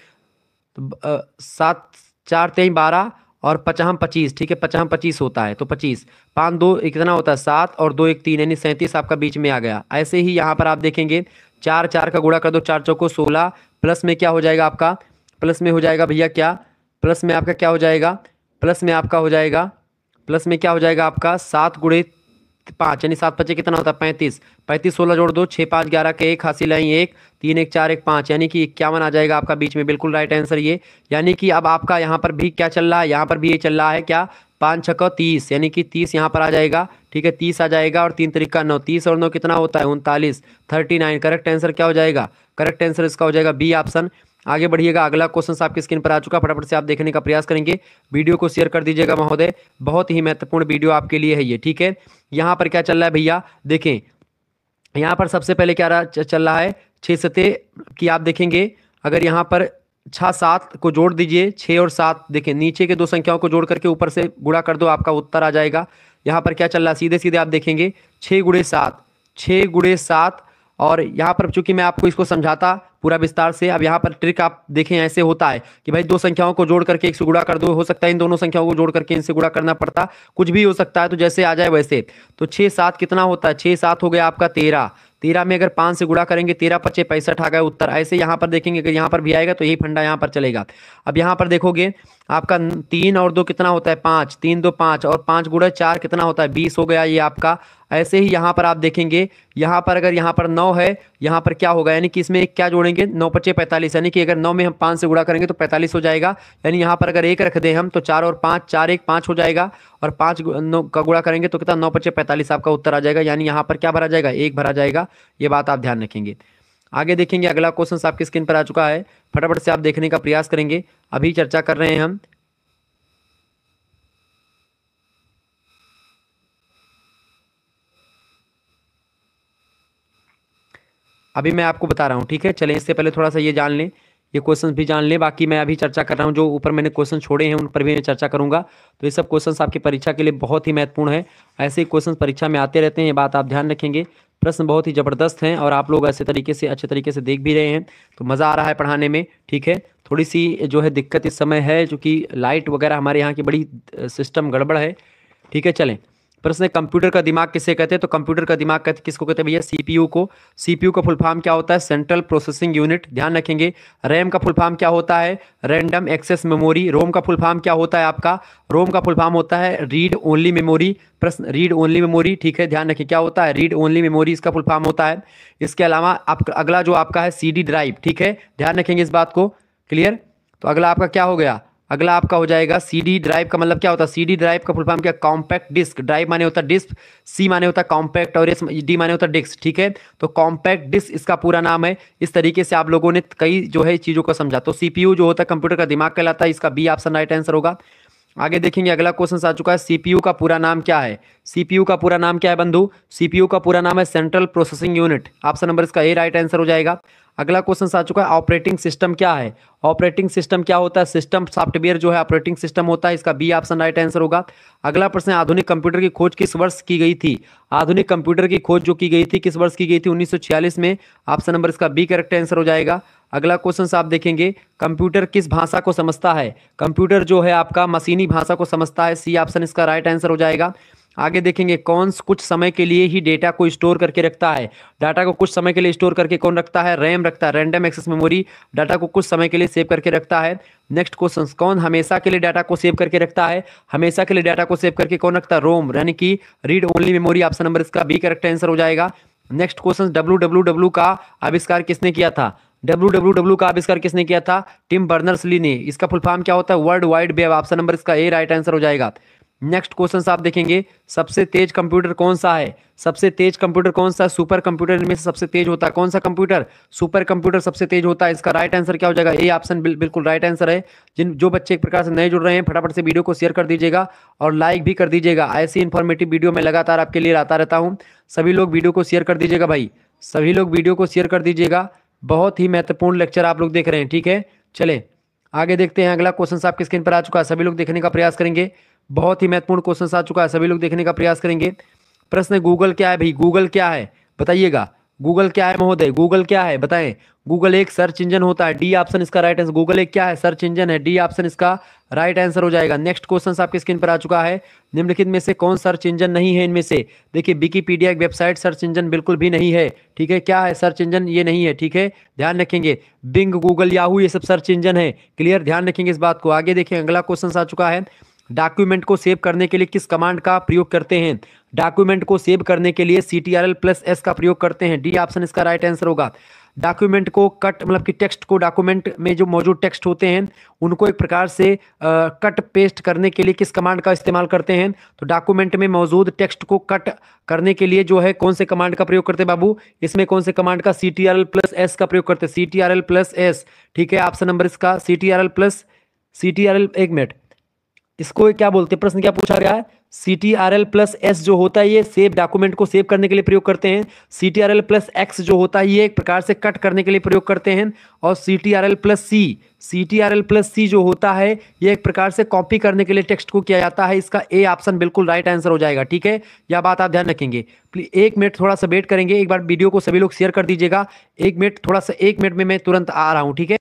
7 4 3 12 और 5 25। ठीक है, 5 25 होता है तो 25, 5 2 कितना होता है 7 और 2 1 3, यानी 37 आपका बीच में आ गया। ऐसे ही यहाँ पर आप देखेंगे 4 4 का गुणा कर दो, 4 चौको 16, प्लस में क्या हो जाएगा आपका, प्लस में हो जाएगा भैया क्या, प्लस में आपका क्या हो जाएगा, प्लस में आपका हो जाएगा, प्लस में क्या हो जाएगा आपका 7 गुणे 5, यानी 7 5 कितना होता है 35, 35 16 जोड़ दो 6 5 11 के 1 हासिल आई 1, 3 1 4 1 5, यानी कि 51 आ जाएगा आपका बीच में, बिल्कुल राइट आंसर ये। यानी कि अब आपका यहाँ पर भी क्या चल रहा है, यहाँ पर भी ये चल रहा है क्या 5 6 30, यानी कि 30 यहाँ पर आ जाएगा। ठीक है, 30 आ जाएगा और 3 तरीका 9, 30 और 9 कितना होता है 39, 39। करेक्ट आंसर क्या हो जाएगा, करेक्ट आंसर इसका हो जाएगा बी ऑप्शन। आगे बढ़िएगा, अगला क्वेश्चन आपकी स्क्रीन पर आ चुका, फटाफट से आप देखने का प्रयास करेंगे। वीडियो को शेयर कर दीजिएगा महोदय, बहुत ही महत्वपूर्ण वीडियो आपके लिए है ये। ठीक है, यहाँ पर क्या चल रहा है भैया, देखें यहाँ पर सबसे पहले क्या चल रहा है 6 सते की आप देखेंगे, अगर यहाँ पर 6 7 को जोड़ दीजिए, 6 और 7 देखें नीचे के दो संख्याओं को जोड़ करके ऊपर से गुणा कर दो, आपका उत्तर आ जाएगा। यहाँ पर क्या चल रहा है सीधे सीधे आप देखेंगे 6 गुणे 7, 6 गुणे 7, और यहाँ पर चूंकि मैं आपको इसको समझाता पूरा विस्तार से, अब यहाँ पर ट्रिक आप देखें ऐसे होता है कि भाई दो संख्याओं को जोड़ करके एक से गुणा कर दो, हो सकता है इन दोनों संख्याओं को जोड़ करके इनसे गुणा करना पड़ता, कुछ भी हो सकता है, तो जैसे आ जाए वैसे। तो 6 7 कितना होता है 6 7 हो गया आपका 13, 13 में अगर 5 से गुणा करेंगे 13 5 65 आ गया उत्तर। ऐसे यहाँ पर देखेंगे अगर यहाँ पर भी आएगा तो यही फंडा यहाँ पर चलेगा। अब यहाँ पर देखोगे आपका 3 और 2 कितना होता है 5, 3 2 5 और 5 गुणा 4 कितना होता है 20 हो गया ये आपका। ऐसे ही यहाँ पर आप देखेंगे, यहाँ पर अगर यहाँ पर 9 है, यहाँ पर क्या होगा, यानी कि इसमें क्या जोड़ेंगे 9 5 45, यानी कि अगर 9 में हम 5 से गुणा करेंगे तो 45 हो जाएगा। यानी यहाँ पर अगर 1 रख दें हम तो 4 और 5 4 1 5 हो जाएगा, और 5 9 का गुणा करेंगे तो कितना 9 5 45 आपका उत्तर आ जाएगा। यानी यहाँ पर क्या भरा जाएगा 1 भरा जाएगा, ये बात आप ध्यान रखेंगे। आगे देखेंगे, अगला क्वेश्चन आपकी स्क्रीन पर आ चुका है, फटाफट से आप देखने का प्रयास करेंगे। अभी चर्चा कर रहे हैं हम। अभी मैं आपको बता रहा हूँ, ठीक है। चलें, इससे पहले थोड़ा सा ये जान लें, ये क्वेश्चन भी जान लें। बाकी मैं अभी चर्चा कर रहा हूँ, जो ऊपर मैंने क्वेश्चन छोड़े हैं उन पर भी मैं चर्चा करूंगा। तो ये सब क्वेश्चंस आपकी परीक्षा के लिए बहुत ही महत्वपूर्ण है। ऐसे ही क्वेश्चन परीक्षा में आते रहते हैं, ये बात आप ध्यान रखेंगे। प्रश्न बहुत ही ज़बरदस्त हैं और आप लोग ऐसे तरीके से, अच्छे तरीके से देख भी रहे हैं, तो मज़ा आ रहा है पढ़ाने में, ठीक है। थोड़ी सी जो है दिक्कत इस समय है, क्योंकि लाइट वगैरह हमारे यहाँ की बड़ी सिस्टम गड़बड़ है, ठीक है। चलें, प्रश्न है, कंप्यूटर का दिमाग किसे कहते हैं? तो कंप्यूटर का दिमाग कहते किसको कहते हैं भैया? सीपीयू को। सीपीयू का फुल फॉर्म क्या होता है? सेंट्रल प्रोसेसिंग यूनिट, ध्यान रखेंगे। रैम का फुल फॉर्म क्या होता है? Random access memory. रोम का फुल फॉर्म क्या होता है आपका? रोम का फुल फॉर्म होता है रीड ओनली मेमोरी। प्रश्न, रीड ओनली मेमोरी, ठीक है, ध्यान रखिए क्या होता है? रीड ओनली मेमोरी इसका फुल फॉर्म होता है। इसके अलावा आप अगला जो आपका है सीडी ड्राइव, ठीक है, ध्यान रखेंगे इस बात को, क्लियर। तो अगला आपका क्या हो गया? अगला आपका हो जाएगा सीडी ड्राइव। का मतलब क्या होता है? सीडी ड्राइव का फुल फॉर्म क्या? Compact disc. ड्राइव माने होता है डिस्क, सी माने होता है कॉम्पैक्ट, और एस डी माने होता है डिस्क, ठीक है। तो कॉम्पैक्ट डिस्क इसका पूरा नाम है। इस तरीके से आप लोगों ने कई जो है चीज़ों को समझा। तो सीपीयू जो होता है कंप्यूटर का दिमाग कहलाता है, इसका बी ऑप्शन राइट आंसर होगा। आगे देखेंगे, अगला क्वेश्चन आ चुका है, सीपीयू का पूरा नाम क्या है? सीपीयू का पूरा नाम क्या है बंधु? सीपीयू का पूरा नाम है central processing unit. Option number इसका ए राइट आंसर हो जाएगा। अगला क्वेश्चन आ चुका है, ऑपरेटिंग सिस्टम क्या है? ऑपरेटिंग सिस्टम क्या होता है? सिस्टम सॉफ्टवेयर जो है ऑपरेटिंग सिस्टम होता है, इसका बी ऑप्शन राइट आंसर होगा। अगला प्रश्न है, आधुनिक कंप्यूटर की खोज किस वर्ष की गई थी? आधुनिक कंप्यूटर की खोज जो की गई थी किस वर्ष की गई थी? 1946 में। ऑप्शन नंबर इसका बी करेक्ट आंसर हो जाएगा। अगला क्वेश्चन आप देखेंगे, कंप्यूटर किस भाषा को समझता है? कंप्यूटर जो है आपका मशीनी भाषा को समझता है, सी ऑप्शन इसका राइट आंसर हो जाएगा। आगे देखेंगे, कौन कुछ समय के लिए ही डेटा को स्टोर करके रखता है? डाटा को कुछ समय के लिए स्टोर करके कौन रखता है? रैम रखता है, रैंडम एक्सेस मेमोरी डाटा को कुछ समय के लिए सेव करके रखता है। नेक्स्ट क्वेश्चन, कौन हमेशा के लिए डाटा को सेव करके रखता है? हमेशा के लिए डाटा को सेव करके कौन रखता है? रोम, यानी कि read only memory. Option number इसका बी करेक्ट आंसर हो जाएगा। Next question, W W W का आविष्कार किसने किया था? डब्ल्यू डब्ल्यू डब्ल्यू का आविष्कार किसने किया था? टिम बर्नर्स ली ने। इसका फुल फॉर्म क्या होता है? World wide web. Option number इसका ए राइट आंसर हो जाएगा। नेक्स्ट क्वेश्चन आप देखेंगे, सबसे तेज कंप्यूटर कौन सा है? सबसे तेज कंप्यूटर कौन सा? सुपर कंप्यूटर में से सबसे तेज होता है कौन सा कंप्यूटर? सुपर कंप्यूटर सबसे तेज होता है। इसका राइट आंसर क्या हो जाएगा? ए ऑप्शन बिल्कुल राइट आंसर है। जो बच्चे एक प्रकार से नए जुड़ रहे हैं, फटाफट से वीडियो को शेयर कर दीजिएगा और लाइक भी कर दीजिएगा। ऐसी इंफॉर्मेटिव वीडियो मैं लगातार आपके लिए लाता रहता हूँ। सभी लोग वीडियो को शेयर कर दीजिएगा भाई, सभी लोग वीडियो को शेयर कर दीजिएगा। बहुत ही महत्वपूर्ण लेक्चर आप लोग देख रहे हैं, ठीक है। चले आगे देखते हैं, अगला क्वेश्चन आपकी स्क्रीन पर आ चुका है, सभी लोग देखने का प्रयास करेंगे। बहुत ही महत्वपूर्ण क्वेश्चन आ चुका है, सभी लोग देखने का प्रयास करेंगे। प्रश्न है, गूगल क्या है भाई? गूगल क्या है बताइएगा? गूगल क्या है महोदय? गूगल क्या है बताएं? गूगल एक सर्च इंजन होता है, डी ऑप्शन इसका राइट आंसर। गूगल एक क्या है? सर्च इंजन है, डी ऑप्शन इसका राइट आंसर हो जाएगा। नेक्स्ट क्वेश्चन आपकी स्क्रीन पर आ चुका है, निम्नलिखित में से कौन सर्च इंजन नहीं है? इनमें से देखिए, विकीपीडिया एक वेबसाइट सर्च इंजन बिल्कुल भी नहीं है, ठीक है। क्या है? सर्च इंजन ये नहीं है, ठीक है, ध्यान रखेंगे। बिंग, गूगल, याहू ये सब सर्च इंजन है, क्लियर, ध्यान रखेंगे इस बात को। आगे देखिए, अगला क्वेश्चन आ चुका है, डॉक्यूमेंट को सेव करने के लिए किस कमांड का प्रयोग करते हैं? डॉक्यूमेंट को सेव करने के लिए CTRL+S का प्रयोग करते हैं, डी ऑप्शन इसका राइट आंसर होगा। डॉक्यूमेंट को कट, मतलब कि टेक्स्ट को, डॉक्यूमेंट में जो मौजूद टेक्स्ट होते हैं उनको एक प्रकार से कट पेस्ट करने के लिए किस कमांड का इस्तेमाल करते हैं? तो डॉक्यूमेंट में मौजूद टेक्स्ट को कट करने के लिए जो है कौन से कमांड का प्रयोग करते हैं बाबू? इसमें कौन से कमांड का? CTRL+S का प्रयोग करते हैं, CTRL+S, ठीक है। ऑप्शन नंबर इसका CTRL, एक मिनट, इसको क्या बोलते हैं? प्रश्न क्या पूछा गया है? CTRL+S जो होता है ये सेव, डॉक्यूमेंट को सेव करने के लिए प्रयोग करते हैं। CTRL+X जो होता है ये एक प्रकार से कट करने के लिए प्रयोग करते हैं। और CTRL+C जो होता है ये एक प्रकार से कॉपी करने के लिए टेक्स्ट को किया जाता है। इसका ए ऑप्शन बिल्कुल राइट आंसर हो जाएगा, ठीक है। यह बात आप ध्यान रखेंगे। प्लीज एक मिनट थोड़ा सा वेट करेंगे, एक बार वीडियो को सभी लोग शेयर कर दीजिएगा। एक मिनट, थोड़ा सा, 1 मिनट में मैं तुरंत आ रहा हूँ, ठीक है।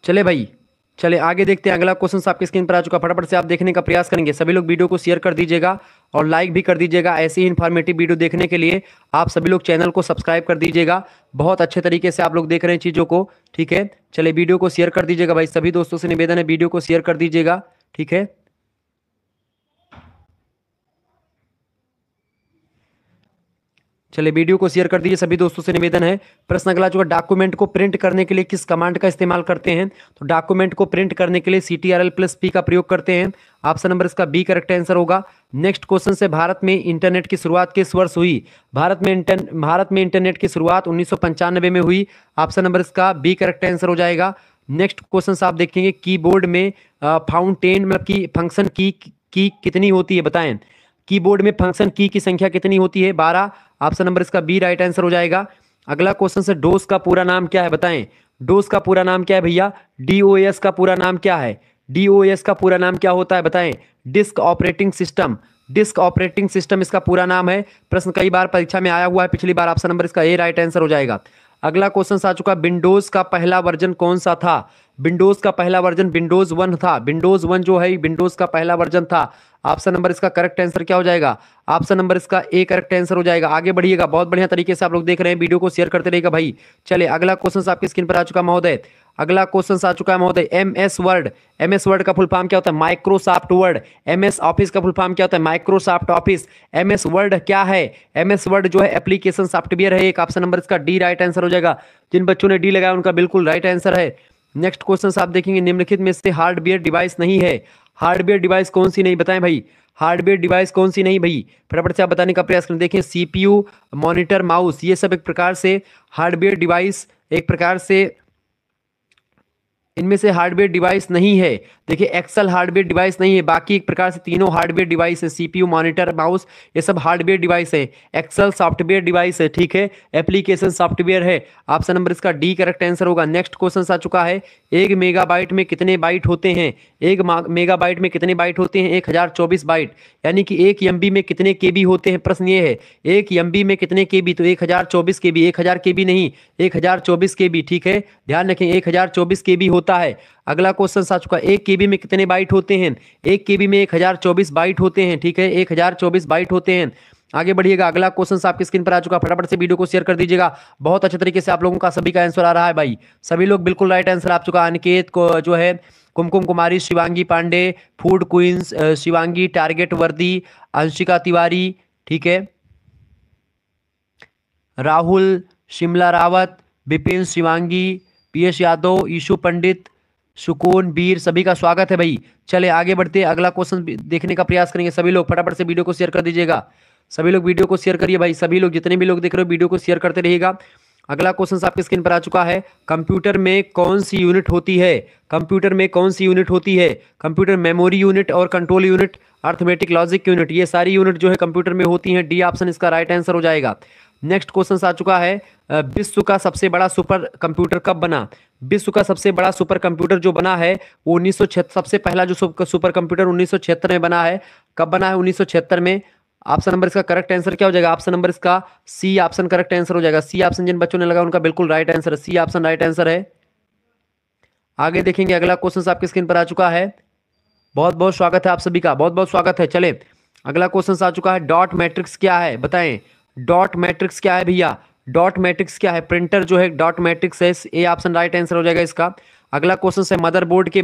चले भाई, चले आगे देखते हैं, अगला क्वेश्चन आपकी स्क्रीन पर आ चुका, फटाफट से आप देखने का प्रयास करेंगे। सभी लोग वीडियो को शेयर कर दीजिएगा और लाइक भी कर दीजिएगा। ऐसी ही इन्फॉर्मेटिव वीडियो देखने के लिए आप सभी लोग चैनल को सब्सक्राइब कर दीजिएगा। बहुत अच्छे तरीके से आप लोग देख रहे हैं चीज़ों को, ठीक है। चलिए वीडियो को शेयर कर दीजिएगा भाई, सभी दोस्तों से निवेदन है वीडियो को शेयर कर दीजिएगा, ठीक है। चलिए वीडियो को शेयर कर दीजिए, सभी दोस्तों से निवेदन है। प्रश्न अगला जो है, डॉक्यूमेंट को प्रिंट करने के लिए किस कमांड का इस्तेमाल करते हैं? तो डॉक्यूमेंट को प्रिंट करने के लिए CTRL+P का प्रयोग करते हैं। ऑप्शन नंबर इसका बी करेक्ट आंसर होगा। नेक्स्ट क्वेश्चन से, भारत में इंटरनेट की शुरुआत किस वर्ष हुई? भारत में इंटरनेट की शुरुआत 1995 में हुई। ऑप्शन नंबर इसका बी करेक्ट आंसर हो जाएगा। नेक्स्ट क्वेश्चन आप देखेंगे, कीबोर्ड में फाउंटेन मतलब की फंक्शन की कितनी होती है, बताएं। कीबोर्ड में फंक्शन की संख्या कितनी होती है? 12। ऑप्शन नंबर इसका बी राइट आंसर हो जाएगा। अगला क्वेश्चन से, डोस का पूरा नाम क्या है, बताएं। डोस का पूरा नाम क्या है भैया? DOS का पूरा नाम क्या है? DOS का पूरा नाम क्या होता है, बताएं। Disk operating system, disk operating system इसका पूरा नाम है। प्रश्न कई बार परीक्षा में आया हुआ है पिछली बार। ऑप्शन नंबर इसका ए राइट आंसर हो जाएगा। अगला क्वेश्चन आ चुका, विंडोज का पहला वर्जन कौन सा था? विंडोज का पहला वर्जन विंडोज 1 था। विंडोज 1 जो है विंडोज का पहला वर्जन था। ऑप्शन नंबर इसका करेक्ट आंसर क्या हो जाएगा? ऑप्शन नंबर इसका ए करेक्ट आंसर हो जाएगा। आगे बढ़िएगा, बहुत बढ़िया तरीके से आप लोग देख रहे हैं, वीडियो को शेयर करते रहिएगा भाई। चले अगला क्वेश्चन आपकी स्क्रीन पर आ चुका महोदय। अगला क्वेश्चन आ चुका है महोदय, MS वर्ड। MS वर्ड का फुल फॉर्म क्या होता है? Microsoft word. MS ऑफिस का फुल फॉर्म क्या होता है? Microsoft office. MS वर्ड क्या है? MS वर्ड जो है एप्लीकेशन सॉफ्टवेयर है एक। ऑप्शन नंबर इसका डी राइट आंसर हो जाएगा। जिन बच्चों ने डी लगाया उनका बिल्कुल राइट आंसर है। नेक्स्ट क्वेश्चन आप देखेंगे, निम्नलिखित में से हार्डवेयर डिवाइस नहीं है। हार्डवेयर डिवाइस कौन सी नहीं, बताएं भाई। हार्डवेयर डिवाइस कौन सी नहीं भाई, फटाफट से आप बताने का प्रयास करें। देखिए CPU, मॉनिटर, माउस, ये सब एक प्रकार से हार्डवेयर डिवाइस, एक प्रकार से इनमें से हार्डवेयर डिवाइस नहीं है। देखिए एक्सेल हार्डवेयर डिवाइस नहीं है, बाकी एक प्रकार से तीनों हार्डवेयर डिवाइस है। CPU, मॉनिटर, माउस, ये सब हार्डवेयर डिवाइस है। एक्सेल सॉफ्टवेयर डिवाइस है, ठीक है, एप्लीकेशन सॉफ्टवेयर है। ऑप्शन नंबर इसका डी करेक्ट आंसर होगा। नेक्स्ट क्वेश्चन आ चुका है, 1 मेगाबाइट में कितने बाइट होते हैं? 1 मेगाबाइट में कितने बाइट होते हैं? 1024 बाइट। यानी कि 1 MB में कितने KB होते हैं? प्रश्न ये है 1 MB में कितने KB? तो 1024 KB, 1000 KB नहीं, 1024 KB, ठीक है, ध्यान रखें 1024 KB होता है। अगला क्वेश्चन आ चुका है, 1 KB में कितने बाइट होते हैं? 1 KB में 1024 बाइट होते हैं, ठीक है, 1024 बाइट होते हैं। आगे बढ़िएगा, अगला क्वेश्चन आपकी स्क्रीन पर आ चुका, फटाफट से वीडियो को शेयर कर दीजिएगा। बहुत अच्छे तरीके से आप लोगों का सभी का आंसर आ रहा है भाई, सभी लोग बिल्कुल राइट आंसर आ चुका। अनिकेत को जो है, Kumkum Kumari, Shivangi Pandey, Food Queens, Shivangi, Target Vardi, Anshika Tiwari, ठीक है, राहुल, शिमला रावत, विपिन, शिवांगी, PS यादव, ईशु पंडित, सुकून, वीर, सभी का स्वागत है भाई। चले आगे बढ़ते हैं, अगला क्वेश्चन देखने का प्रयास करेंगे। सभी लोग फटाफट से वीडियो को शेयर कर दीजिएगा। सभी लोग वीडियो को शेयर करिए भाई, सभी लोग जितने भी लोग देख रहे हो वीडियो को शेयर करते रहिएगा। अगला क्वेश्चन आपकी स्क्रीन पर आ चुका है, कंप्यूटर में कौन सी यूनिट होती है? कंप्यूटर में कौन सी यूनिट होती है? कंप्यूटर मेमोरी यूनिट और control unit, arithmetic logic unit, ये सारी यूनिट जो है कंप्यूटर में होती हैं। डी ऑप्शन इसका राइट आंसर हो जाएगा। नेक्स्ट क्वेश्चन आ चुका है, विश्व का सबसे बड़ा सुपर कंप्यूटर कब बना? विश्व का सबसे बड़ा सुपर कंप्यूटर जो बना है वो 1976, सबसे पहला जो सुपर कंप्यूटर 1976 में बना है। कब बना है? 1976 में। ऑप्शन नंबर इसका करेक्ट आंसर क्या हो जाएगा? ऑप्शन नंबर इसका सी ऑप्शन करेक्ट आंसर हो जाएगा। सी ऑप्शन जिन बच्चों ने लगा उनका बिल्कुल राइट आंसर है, सी ऑप्शन राइट आंसर है। आगे देखेंगे, अगला क्वेश्चन आपकी स्क्रीन पर आ चुका है। बहुत बहुत स्वागत है आप सभी का, बहुत बहुत स्वागत है। चले अगला क्वेश्चन आ चुका है, डॉट मैट्रिक्स क्या है? बताएं डॉट मैट्रिक्स क्या है भैया? डॉट मैट्रिक्स क्या है? प्रिंटर जो है डॉट मैट्रिक्स है, ए ऑप्शन राइट आंसर हो जाएगा इसका। अगला क्वेश्चन है, मदरबोर्ड के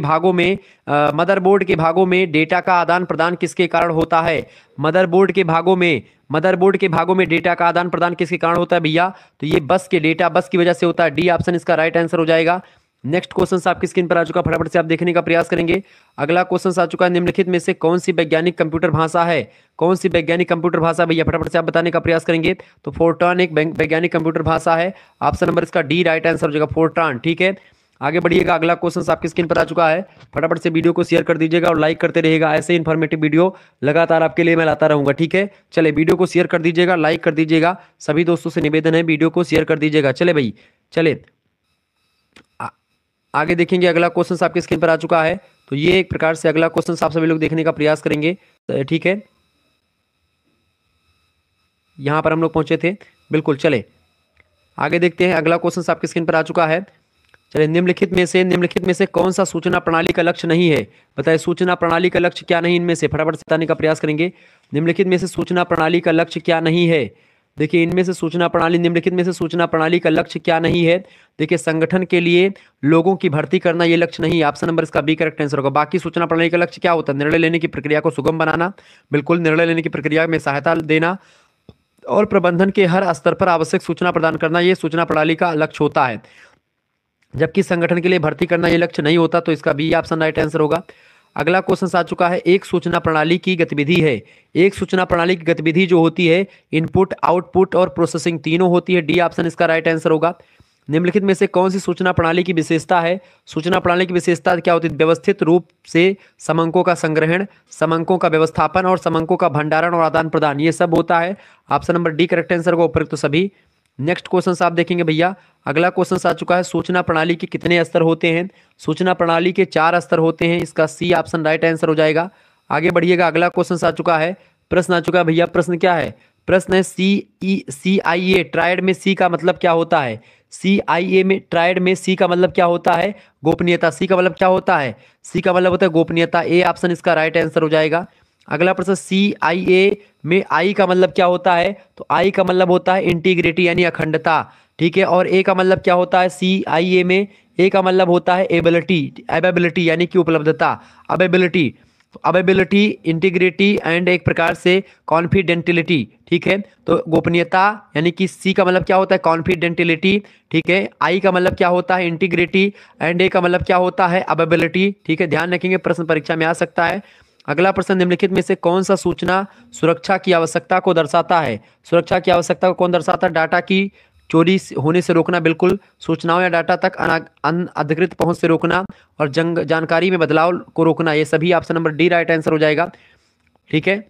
भागों में डेटा का आदान प्रदान किसके कारण होता है? मदरबोर्ड के भागों में डेटा का आदान प्रदान किसके कारण होता है भैया? तो ये बस की वजह से होता है। डी ऑप्शन इसका राइट आंसर हो जाएगा। नेक्स्ट क्वेश्चन आपकी स्क्रीन पर आ चुका, फटाफट से आप देखने का प्रयास करेंगे। अगला क्वेश्चन आ चुका है, निम्नलिखित में से कौन सी वैज्ञानिक कंप्यूटर भाषा है? कौन सी वैज्ञानिक कंप्यूटर भाषा भैया? फटाफट से आप बताने का प्रयास करेंगे। तो फोर्ट्रॉन एक वैज्ञानिक कंप्यूटर भाषा है। ऑप्शन नंबर इसका डी राइट आंसर हो जाएगा, फोर्ट्रॉन, ठीक है। आगे बढ़िएगा, अगला क्वेश्चन आपकी स्क्रीन पर आ चुका है, फटाफट से वीडियो को शेयर कर दीजिएगा और लाइक करते रहिएगा। ऐसे इन्फॉर्मेटिव वीडियो लगातार आपके लिए मैं लाता रहूंगा, ठीक है। चले वीडियो को शेयर कर दीजिएगा, लाइक कर दीजिएगा, सभी दोस्तों से निवेदन है वीडियो को शेयर कर दीजिएगा। चले भाई, चले आगे देखेंगे, अगला क्वेश्चन आपकी स्क्रीन पर आ चुका है। तो ये एक प्रकार से अगला क्वेश्चन आप सभी लोग देखने का प्रयास करेंगे, ठीक है। यहां पर हम लोग पहुंचे थे, बिल्कुल। चले आगे देखते हैं, अगला क्वेश्चन आपकी स्क्रीन पर आ चुका है। चलिए, निम्नलिखित में से कौन सा सूचना प्रणाली का लक्ष्य नहीं है? बताइए, सूचना प्रणाली का लक्ष्य क्या नहीं इनमें से, फटाफट से बताने का प्रयास करेंगे। निम्नलिखित में से सूचना प्रणाली का लक्ष्य क्या नहीं है? देखिए, निम्नलिखित में से सूचना प्रणाली का लक्ष्य क्या नहीं है? देखिए, संगठन के लिए लोगों की भर्ती करना ये लक्ष्य नहीं। ऑप्शन नंबर इसका बी करेक्ट आंसर होगा। बाकी सूचना प्रणाली का लक्ष्य क्या होता है? निर्णय लेने की प्रक्रिया को सुगम बनाना, बिल्कुल, निर्णय लेने की प्रक्रिया में सहायता देना और प्रबंधन के हर स्तर पर आवश्यक सूचना प्रदान करना, ये सूचना प्रणाली का लक्ष्य होता है। जबकि संगठन के लिए भर्ती करना ये लक्ष्य नहीं होता, तो इसका बी ऑप्शन राइट आंसर होगा। अगला क्वेश्चन आ चुका है, एक सूचना प्रणाली की गतिविधि है। एक सूचना प्रणाली की गतिविधि जो होती है, इनपुट, आउटपुट और प्रोसेसिंग तीनों होती है। डी ऑप्शन इसका राइट आंसर होगा। निम्नलिखित में से कौन सी सूचना प्रणाली की विशेषता है? सूचना प्रणाली की विशेषता क्या होती है? व्यवस्थित रूप से समंकों का संग्रहण, समंकों का व्यवस्थापन और समंकों का भंडारण और आदान प्रदान, ये सब होता है। Option number D correct answer को उपयुक्त तो सभी। नेक्स्ट क्वेश्चन आप देखेंगे भैया, अगला क्वेश्चन आ चुका है, सूचना प्रणाली के कितने स्तर होते हैं? सूचना प्रणाली के 4 स्तर होते हैं। इसका सी ऑप्शन राइट आंसर हो जाएगा। आगे बढ़िएगा, अगला क्वेश्चन आ चुका है, प्रश्न आ चुका है भैया। प्रश्न क्या है? प्रश्न है CIA ट्रायड में सी का मतलब क्या होता है? CIA में ट्रायड में सी का मतलब क्या होता है? गोपनीयता। सी का मतलब क्या होता है? सी का मतलब होता है गोपनीयता। ए ऑप्शन इसका राइट आंसर हो जाएगा। अगला प्रश्न, CIA में आई का मतलब क्या होता है? तो आई का मतलब होता है इंटीग्रिटी यानी अखंडता, ठीक है। और ए का मतलब क्या होता है? CIA में ए का मतलब होता है एबिलिटी यानी कि उपलब्धता, अवेबिलिटी। अवेबिलिटी, इंटीग्रिटी एंड एक प्रकार से कॉन्फिडेंटिलिटी, ठीक है। तो गोपनीयता यानी कि सी का मतलब क्या होता है? कॉन्फिडेंटिलिटी, ठीक है। आई का मतलब क्या होता है? इंटीग्रिटी एंड ए का मतलब क्या होता है? अवेबिलिटी, ठीक है। ध्यान रखेंगे, प्रश्न परीक्षा में आ सकता है। अगला प्रश्न, निम्नलिखित में से कौन सा सूचना सुरक्षा की आवश्यकता को दर्शाता है? सुरक्षा की आवश्यकता को कौन दर्शाता है? डाटा की चोरी होने से रोकना, बिल्कुल, सूचनाओं या डाटा तक अनधिकृत पहुंच से रोकना और जानकारी में बदलाव को रोकना, ये सभी option number D right answer हो जाएगा, ठीक है।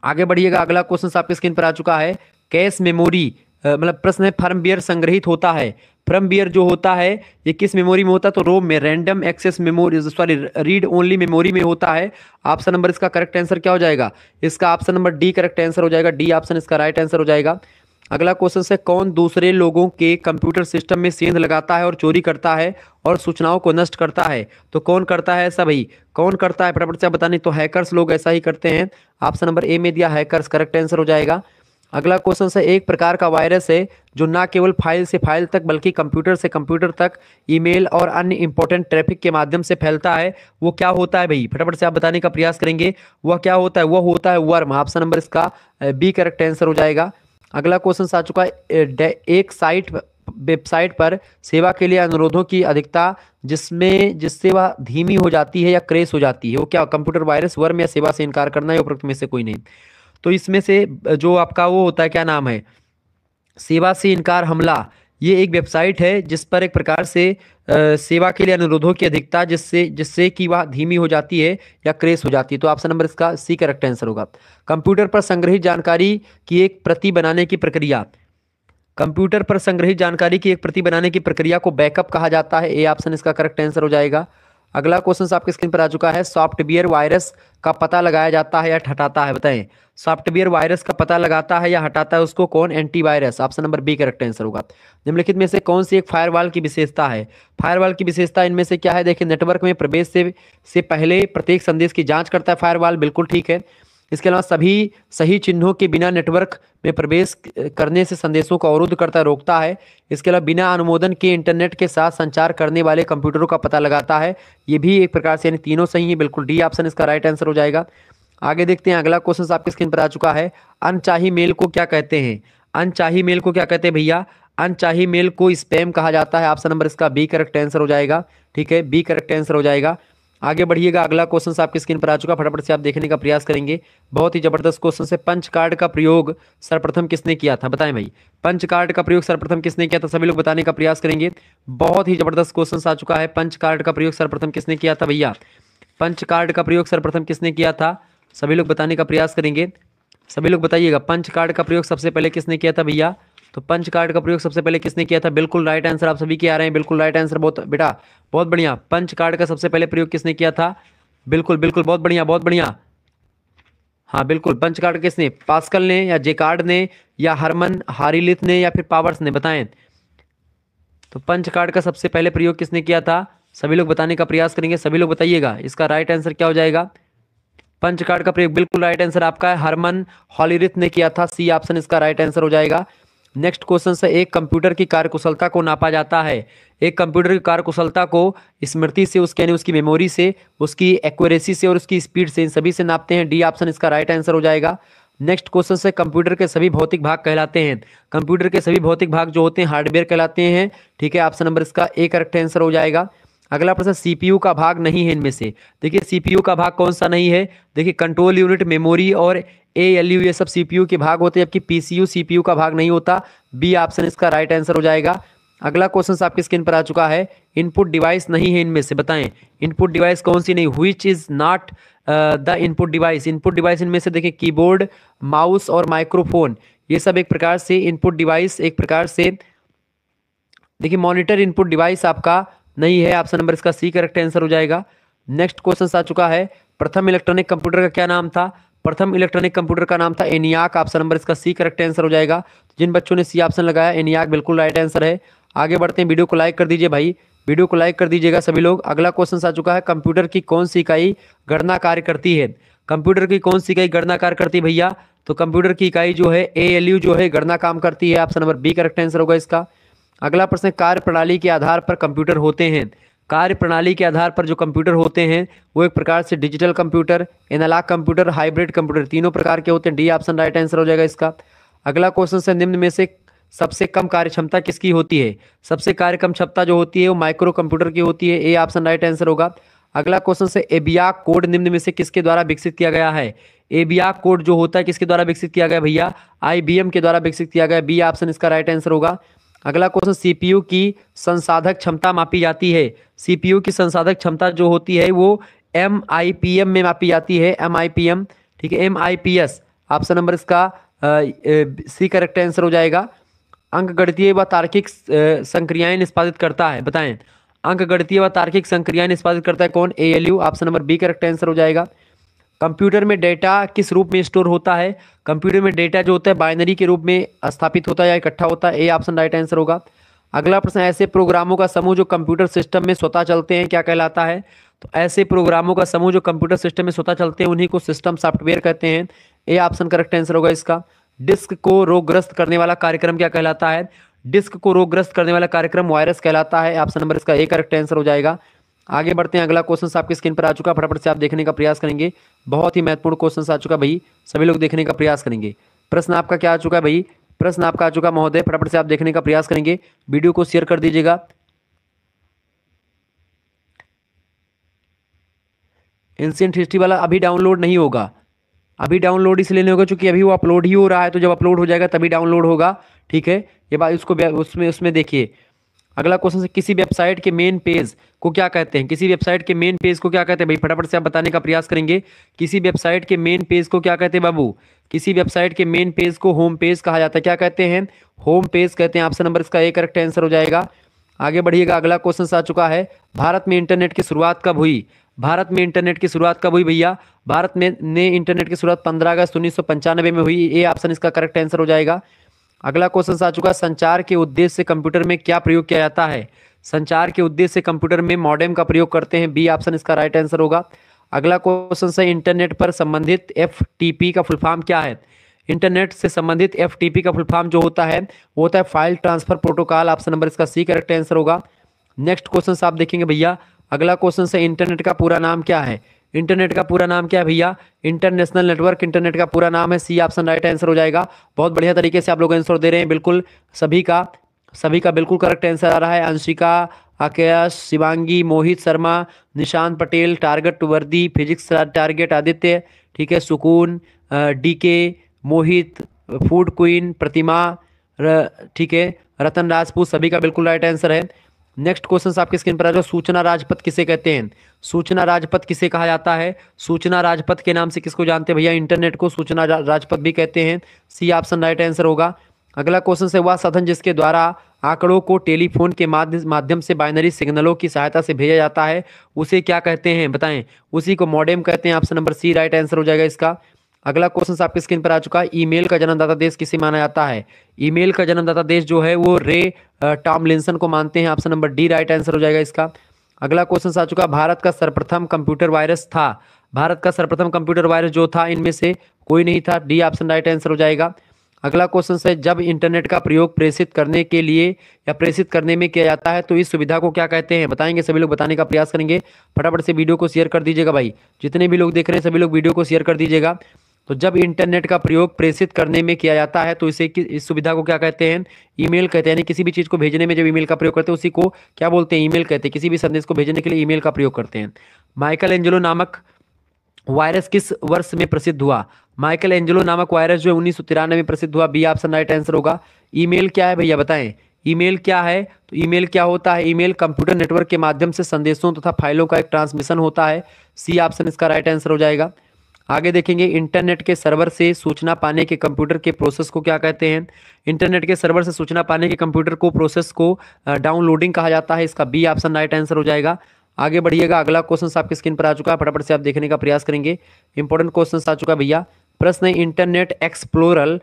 आगे बढ़िएगा, अगला क्वेश्चन आपके स्क्रीन पर आ चुका है, कैश मेमोरी मतलब प्रश्न है, फर्मवेयर संग्रहित होता है। फर्मवेयर जो होता है ये किस मेमोरी में होता है? तो रोम में, random access memory, sorry read only memory में होता है। ऑप्शन नंबर इसका करेक्ट आंसर क्या हो जाएगा? इसका option number D correct answer हो जाएगा। डी ऑप्शन इसका राइट आंसर हो जाएगा। अगला क्वेश्चन है, कौन दूसरे लोगों के कंप्यूटर सिस्टम में सेंध लगाता है और चोरी करता है और सूचनाओं को नष्ट करता है? तो कौन करता है ऐसा भाई? कौन करता है? फटाफट से बताने। तो हैकर्स लोग ऐसा ही करते हैं। ऑप्शन नंबर ए में दिया हैकर्स, करेक्ट आंसर हो जाएगा। अगला क्वेश्चन है, एक प्रकार का वायरस है जो न केवल फाइल से फाइल तक बल्कि कंप्यूटर से कंप्यूटर तक ईमेल और अन्य इंपॉर्टेंट ट्रैफिक के माध्यम से फैलता है। वो क्या होता है भाई? फटाफट से आप बताने का प्रयास करेंगे। वह क्या होता है? वह होता है वर्म। ऑप्शन नंबर इसका बी करेक्ट आंसर हो जाएगा। अगला क्वेश्चन आ चुका है, एक वेबसाइट पर सेवा के लिए अनुरोधों की अधिकता जिससे वह धीमी हो जाती है या क्रेश हो जाती है, वो क्या? कंप्यूटर वायरस, वर्म या सेवा से इनकार करना, या उपरोक्त में से कोई नहीं। तो इसमें से जो आपका वो होता है, क्या नाम है, सेवा से इनकार हमला, ये एक वेबसाइट है जिस पर एक प्रकार से सेवा के लिए अनुरोधों की अधिकता जिससे कि वह धीमी हो जाती है या क्रेश हो जाती है। तो ऑप्शन नंबर इसका सी करेक्ट आंसर होगा। कंप्यूटर पर संग्रहित जानकारी की एक प्रति बनाने की प्रक्रिया, कंप्यूटर पर संग्रहित जानकारी की एक प्रति बनाने की प्रक्रिया को बैकअप कहा जाता है। ए ऑप्शन इसका करेक्ट आंसर हो जाएगा। अगला क्वेश्चन आपके स्क्रीन पर आ चुका है, सॉफ्टवेयर वायरस का पता लगाया जाता है या हटाता है? बताएं, सॉफ्टवेयर वायरस का पता लगाता है या हटाता है उसको कौन? Antivirus. Option number B correct answer होगा। निम्नलिखित में से कौन सी एक फायरवॉल की विशेषता है? फायरवॉल की विशेषता इनमें से क्या है? देखिए, नेटवर्क में प्रवेश से पहले प्रत्येक संदेश की जांच करता है फायरवॉल, बिल्कुल ठीक है। इसके अलावा सभी सही चिन्हों के बिना नेटवर्क में प्रवेश करने से संदेशों को अवरुद्ध करता, रोकता है। इसके अलावा बिना अनुमोदन के इंटरनेट के साथ संचार करने वाले कंप्यूटरों का पता लगाता है। ये भी एक प्रकार से, यानी तीनों सही है, बिल्कुल डी ऑप्शन इसका राइट आंसर हो जाएगा। आगे देखते हैं, अगला क्वेश्चन आपके स्क्रीन पर आ चुका है, अनचाही मेल को क्या कहते हैं? अनचाही मेल को क्या कहते हैं भैया? अनचाही मेल को स्पैम कहा जाता है। ऑप्शन नंबर इसका बी करेक्ट आंसर हो जाएगा, ठीक है, बी करेक्ट आंसर हो जाएगा। आगे बढ़िएगा, अगला क्वेश्चन आपकी स्क्रीन पर आ चुका, फटाफट से आप देखने का प्रयास करेंगे। बहुत ही जबरदस्त क्वेश्चन है, पंच कार्ड का प्रयोग सर्वप्रथम किसने किया था? बताएं भाई, पंच कार्ड का प्रयोग सर्वप्रथम किसने किया था? सभी लोग बताने का प्रयास करेंगे। बहुत ही जबरदस्त क्वेश्चन आ चुका है, पंच कार्ड का प्रयोग सर्वप्रथम किसने किया था भैया? पंच कार्ड का प्रयोग सर्वप्रथम किसने किया था? सभी लोग बताने का प्रयास करेंगे। सभी लोग बताइएगा, पंच कार्ड का प्रयोग सबसे पहले किसने किया था भैया? तो पंच कार्ड का प्रयोग सबसे पहले किसने किया था? बिल्कुल राइट आंसर आप सभी के आ रहे हैं, बिल्कुल राइट आंसर, बहुत बेटा, बहुत बढ़िया। पंच कार्ड का सबसे पहले प्रयोग किसने किया था? बिल्कुल बिल्कुल, बहुत बढ़िया, बहुत बढ़िया। हाँ बिल्कुल, पंच कार्ड किसने? पास्कल ने या जेकार्ड ने या हरमन हारिलिथ ने या फिर पावर्स ने? बताएं। तो पंच कार्ड का सबसे पहले प्रयोग किसने किया था? सभी लोग बताने का प्रयास करेंगे, सभी लोग बताइएगा इसका राइट आंसर क्या हो जाएगा। पंच कार्ड का प्रयोग बिल्कुल राइट आंसर आपका है, हरमन हॉलीरिथ ने किया था। सी ऑप्शन इसका राइट आंसर हो जाएगा। नेक्स्ट क्वेश्चन से, एक कंप्यूटर की कार्यकुशलता को नापा जाता है। एक कंप्यूटर की कार्यकुशलता को स्मृति से, उसके यानी उसकी मेमोरी से, उसकी एक्यूरेसी से और उसकी स्पीड से, इन सभी से नापते हैं। डी ऑप्शन इसका राइट आंसर हो जाएगा। नेक्स्ट क्वेश्चन से, कंप्यूटर के सभी भौतिक भाग कहलाते हैं। कंप्यूटर के सभी भौतिक भाग जो होते हैं हार्डवेयर कहलाते हैं। ठीक है, ऑप्शन नंबर इसका ए करेक्ट आंसर हो जाएगा। अगला प्रश्न, सीपीयू का भाग नहीं है इनमें से। देखिए सीपीयू का भाग कौन सा नहीं है? देखिए कंट्रोल यूनिट, मेमोरी और एएलयू ये सब सीपीयू के भाग होते हैं, जबकि पीसीयू सीपीयू का भाग नहीं होता। बी ऑप्शन इसका राइट आंसर हो जाएगा। अगला क्वेश्चन आपकी स्क्रीन पर आ चुका है, इनपुट डिवाइस नहीं है इनमें से, बताएं इनपुट डिवाइस कौन सी नहीं? Which is not the input device. Input device इनमें से देखिए कीबोर्ड, माउस और माइक्रोफोन, ये सब एक प्रकार से इनपुट डिवाइस, एक प्रकार से देखिए मॉनिटर इनपुट डिवाइस आपका नहीं है। ऑप्शन नंबर इसका सी करेक्ट आंसर हो जाएगा। नेक्स्ट क्वेश्चन आ चुका है, प्रथम इलेक्ट्रॉनिक कंप्यूटर का क्या नाम था? प्रथम इलेक्ट्रॉनिक कंप्यूटर का नाम था एनियाक। ऑप्शन नंबर इसका सी करेक्ट आंसर हो जाएगा। जिन बच्चों ने सी ऑप्शन लगाया, एनियाक बिल्कुल राइट आंसर है। आगे बढ़ते हैं, वीडियो को लाइक कर दीजिए भाई, वीडियो को लाइक कर दीजिएगा सभी लोग। अगला क्वेश्चन आ चुका है, कंप्यूटर की कौन सी इकाई गणना कार्य करती है? कंप्यूटर की कौन सी इकाई गणना कार्य करती है भैया? तो कंप्यूटर की इकाई जो है एएलयू जो है गणना काम करती है। Option number B correct answer होगा इसका। अगला प्रश्न, कार्य प्रणाली के आधार पर कंप्यूटर होते हैं। कार्य प्रणाली के आधार पर जो कंप्यूटर होते हैं वो एक प्रकार से digital computer, analog computer, hybrid computer, तीनों प्रकार के होते हैं। डी ऑप्शन राइट आंसर हो जाएगा इसका। अगला क्वेश्चन से, निम्न में से सबसे कम कार्य क्षमता किसकी होती है? सबसे कार्य कम क्षमता जो होती है वो माइक्रो कंप्यूटर की होती है। ए ऑप्शन राइट आंसर होगा। अगला क्वेश्चन से, एबियाक कोड निम्न में से किसके द्वारा विकसित किया गया है? एबियाक कोड जो होता है किसके द्वारा विकसित किया गया भैया? आईबीएम के द्वारा विकसित किया गया। बी ऑप्शन इसका राइट आंसर होगा। अगला क्वेश्चन, सीपीयू की संसाधक क्षमता मापी जाती है। सीपीयू की संसाधक क्षमता जो होती है वो एमआईपीएम में मापी जाती है। एमआईपीएम, ठीक है, एमआईपीएस ऑप्शन नंबर इसका सी करेक्ट आंसर हो जाएगा। अंकगणितीय व तार्किक संक्रियाएं निष्पादित करता है, बताएं अंकगणितीय व तार्किक संक्रियाएं निष्पादित करता है कौन? ALU. Option number B correct answer हो जाएगा। कंप्यूटर में डेटा किस रूप में स्टोर होता है? कंप्यूटर में डेटा जो होता है बाइनरी के रूप में स्थापित होता है या इकट्ठा होता है। ए ऑप्शन राइट आंसर होगा। अगला प्रश्न, ऐसे प्रोग्रामों का समूह जो कंप्यूटर सिस्टम में स्वतः चलते हैं क्या कहलाता है? तो ऐसे प्रोग्रामों का समूह जो कंप्यूटर सिस्टम में स्वतः चलते हैं उन्हीं को सिस्टम सॉफ्टवेयर कहते हैं। ए ऑप्शन करेक्ट आंसर होगा इसका। डिस्क को रोगग्रस्त करने वाला कार्यक्रम क्या कहलाता है? डिस्क को रोगग्रस्त करने वाला कार्यक्रम वायरस कहलाता है। ऑप्शन नंबर इसका ए करेक्ट आंसर हो जाएगा। आगे बढ़ते हैं, अगला क्वेश्चन आपकी स्क्रीन पर आ चुका, फटाफट से आप देखने का प्रयास करेंगे। बहुत ही महत्वपूर्ण क्वेश्चन आ चुका भाई, सभी लोग देखने का प्रयास करेंगे। प्रश्न आपका क्या आ चुका है भाई? प्रश्न आपका आ चुका महोदय, फटाफट से आप देखने का प्रयास करेंगे। वीडियो को शेयर कर दीजिएगा। एंशिएंट हिस्ट्री वाला अभी डाउनलोड नहीं होगा, अभी डाउनलोड इसलिए नहीं होगा क्योंकि अभी वो अपलोड ही हो रहा है, तो जब अपलोड हो जाएगा तभी डाउनलोड होगा। ठीक है, ये बात उसको उसमें उसमें देखिए। अगला क्वेश्चन से, किसी वेबसाइट के मेन पेज को क्या कहते हैं? किसी वेबसाइट के मेन पेज को क्या कहते हैं भाई? फटाफट से आप बताने का प्रयास करेंगे। किसी वेबसाइट के मेन पेज को क्या कहते हैं बाबू? किसी वेबसाइट के मेन पेज को होम पेज कहा जाता है। क्या कहते हैं? होम पेज कहते हैं। ऑप्शन नंबर इसका ए करेक्ट आंसर हो जाएगा। आगे बढ़िएगा, अगला क्वेश्चन आ चुका है, भारत में इंटरनेट की शुरुआत कब हुई? भारत में इंटरनेट की शुरुआत कब हुई भैया? भारत में ने इंटरनेट की शुरुआत 15 अगस्त 1995 में हुई। ए ऑप्शन इसका करेक्ट आंसर हो जाएगा। अगला क्वेश्चन आ चुका है, संचार के उद्देश्य से कंप्यूटर में क्या प्रयोग किया जाता है? संचार के उद्देश्य से कंप्यूटर में मॉडेम का प्रयोग करते हैं। बी ऑप्शन इसका राइट आंसर होगा। अगला क्वेश्चन है, इंटरनेट पर संबंधित एफटीपी का फुल फॉर्म क्या है? इंटरनेट से संबंधित एफटीपी का फुल फॉर्म जो होता है वो होता है file transfer protocol. Option number इसका सी करेक्ट आंसर होगा। नेक्स्ट क्वेश्चन आप देखेंगे भैया, अगला क्वेश्चन है, इंटरनेट का पूरा नाम क्या है? इंटरनेट का पूरा नाम क्या है भैया? इंटरनेशनल नेटवर्क इंटरनेट का पूरा नाम है। सी ऑप्शन राइट आंसर हो जाएगा। बहुत बढ़िया तरीके से आप लोग आंसर दे रहे हैं, बिल्कुल सभी का बिल्कुल करेक्ट आंसर आ रहा है। अंशिका, आकाश, शिवांगी, मोहित शर्मा, निशांत पटेल, टारगेट वर्दी, फिजिक्स टारगेट आदित्य, ठीक है, सुकून, डीके, मोहित, फूड क्वीन, प्रतिमा, ठीक है, रतन राजपूत, सभी का बिल्कुल राइट आंसर है। नेक्स्ट क्वेश्चन आपके स्क्रीन पर आ रहा है, सूचना राजपथ किसे कहते हैं? सूचना राजपथ किसे कहा जाता है? सूचना राजपथ के नाम से किसको जानते हैं भैया? इंटरनेट को सूचना राजपथ भी कहते हैं। सी ऑप्शन राइट आंसर होगा। अगला क्वेश्चन है, वह साधन जिसके द्वारा आंकड़ों को टेलीफोन के माध्यम से बाइनरी सिग्नलों की सहायता से भेजा जाता है उसे क्या कहते हैं? बताएं। उसी को मॉडेम कहते हैं। Option number C right answer हो जाएगा इसका। अगला क्वेश्चन आपकी स्क्रीन पर आ चुका है, ईमेल का जन्मदाता देश किसे माना जाता है? ईमेल का जन्मदाता देश जो है वो रे टॉमलिंसन को मानते हैं। Option number D right answer हो जाएगा इसका। अगला क्वेश्चन आ चुका है, भारत का सर्वप्रथम कंप्यूटर वायरस था। भारत का सर्वप्रथम कंप्यूटर वायरस जो था इनमें से कोई नहीं था। डी ऑप्शन राइट आंसर हो जाएगा। अगला क्वेश्चन है, जब इंटरनेट का प्रयोग प्रेषित करने के लिए या प्रेषित करने में किया जाता है तो इस सुविधा को क्या कहते हैं? बताएंगे, सभी लोग बताने का प्रयास करेंगे। फटाफट से वीडियो को शेयर कर दीजिएगा भाई, जितने भी लोग देख रहे हैं सभी लोग वीडियो को शेयर कर दीजिएगा। तो जब इंटरनेट का प्रयोग प्रेषित करने में किया जाता है तो इस सुविधा को क्या कहते हैं? ईमेल कहते हैं। यानी किसी भी चीज़ को भेजने में जब ईमेल का प्रयोग करते हैं उसी को क्या बोलते हैं? ईमेल कहते हैं। किसी भी संदेश को भेजने के लिए ईमेल का प्रयोग करते हैं। माइकल एंजेलो नामक वायरस किस वर्ष में प्रसिद्ध हुआ? माइकल एंजेलो नामक वायरस जो 1993 में प्रसिद्ध हुआ। बी ऑप्शन राइट आंसर होगा। ईमेल क्या है भैया बताएं? ईमेल क्या है? तो ईमेल क्या होता है? ईमेल कंप्यूटर नेटवर्क के माध्यम से संदेशों तथा फाइलों का एक ट्रांसमिशन होता है। सी ऑप्शन इसका राइट आंसर हो जाएगा। आगे देखेंगे, इंटरनेट के सर्वर से सूचना पाने के कंप्यूटर के प्रोसेस को क्या कहते हैं? इंटरनेट के सर्वर से सूचना पाने के कंप्यूटर को प्रोसेस को डाउनलोडिंग कहा जाता है। इसका बी ऑप्शन राइट आंसर हो जाएगा। आगे बढ़िएगा, अगला क्वेश्चन आपकी स्क्रीन पर आ चुका है, फटाफट से आप देखने का प्रयास करेंगे। इंपॉर्टेंट क्वेश्चन आ चुका है भैया। प्रश्न है, इंटरनेट एक्सप्लोरर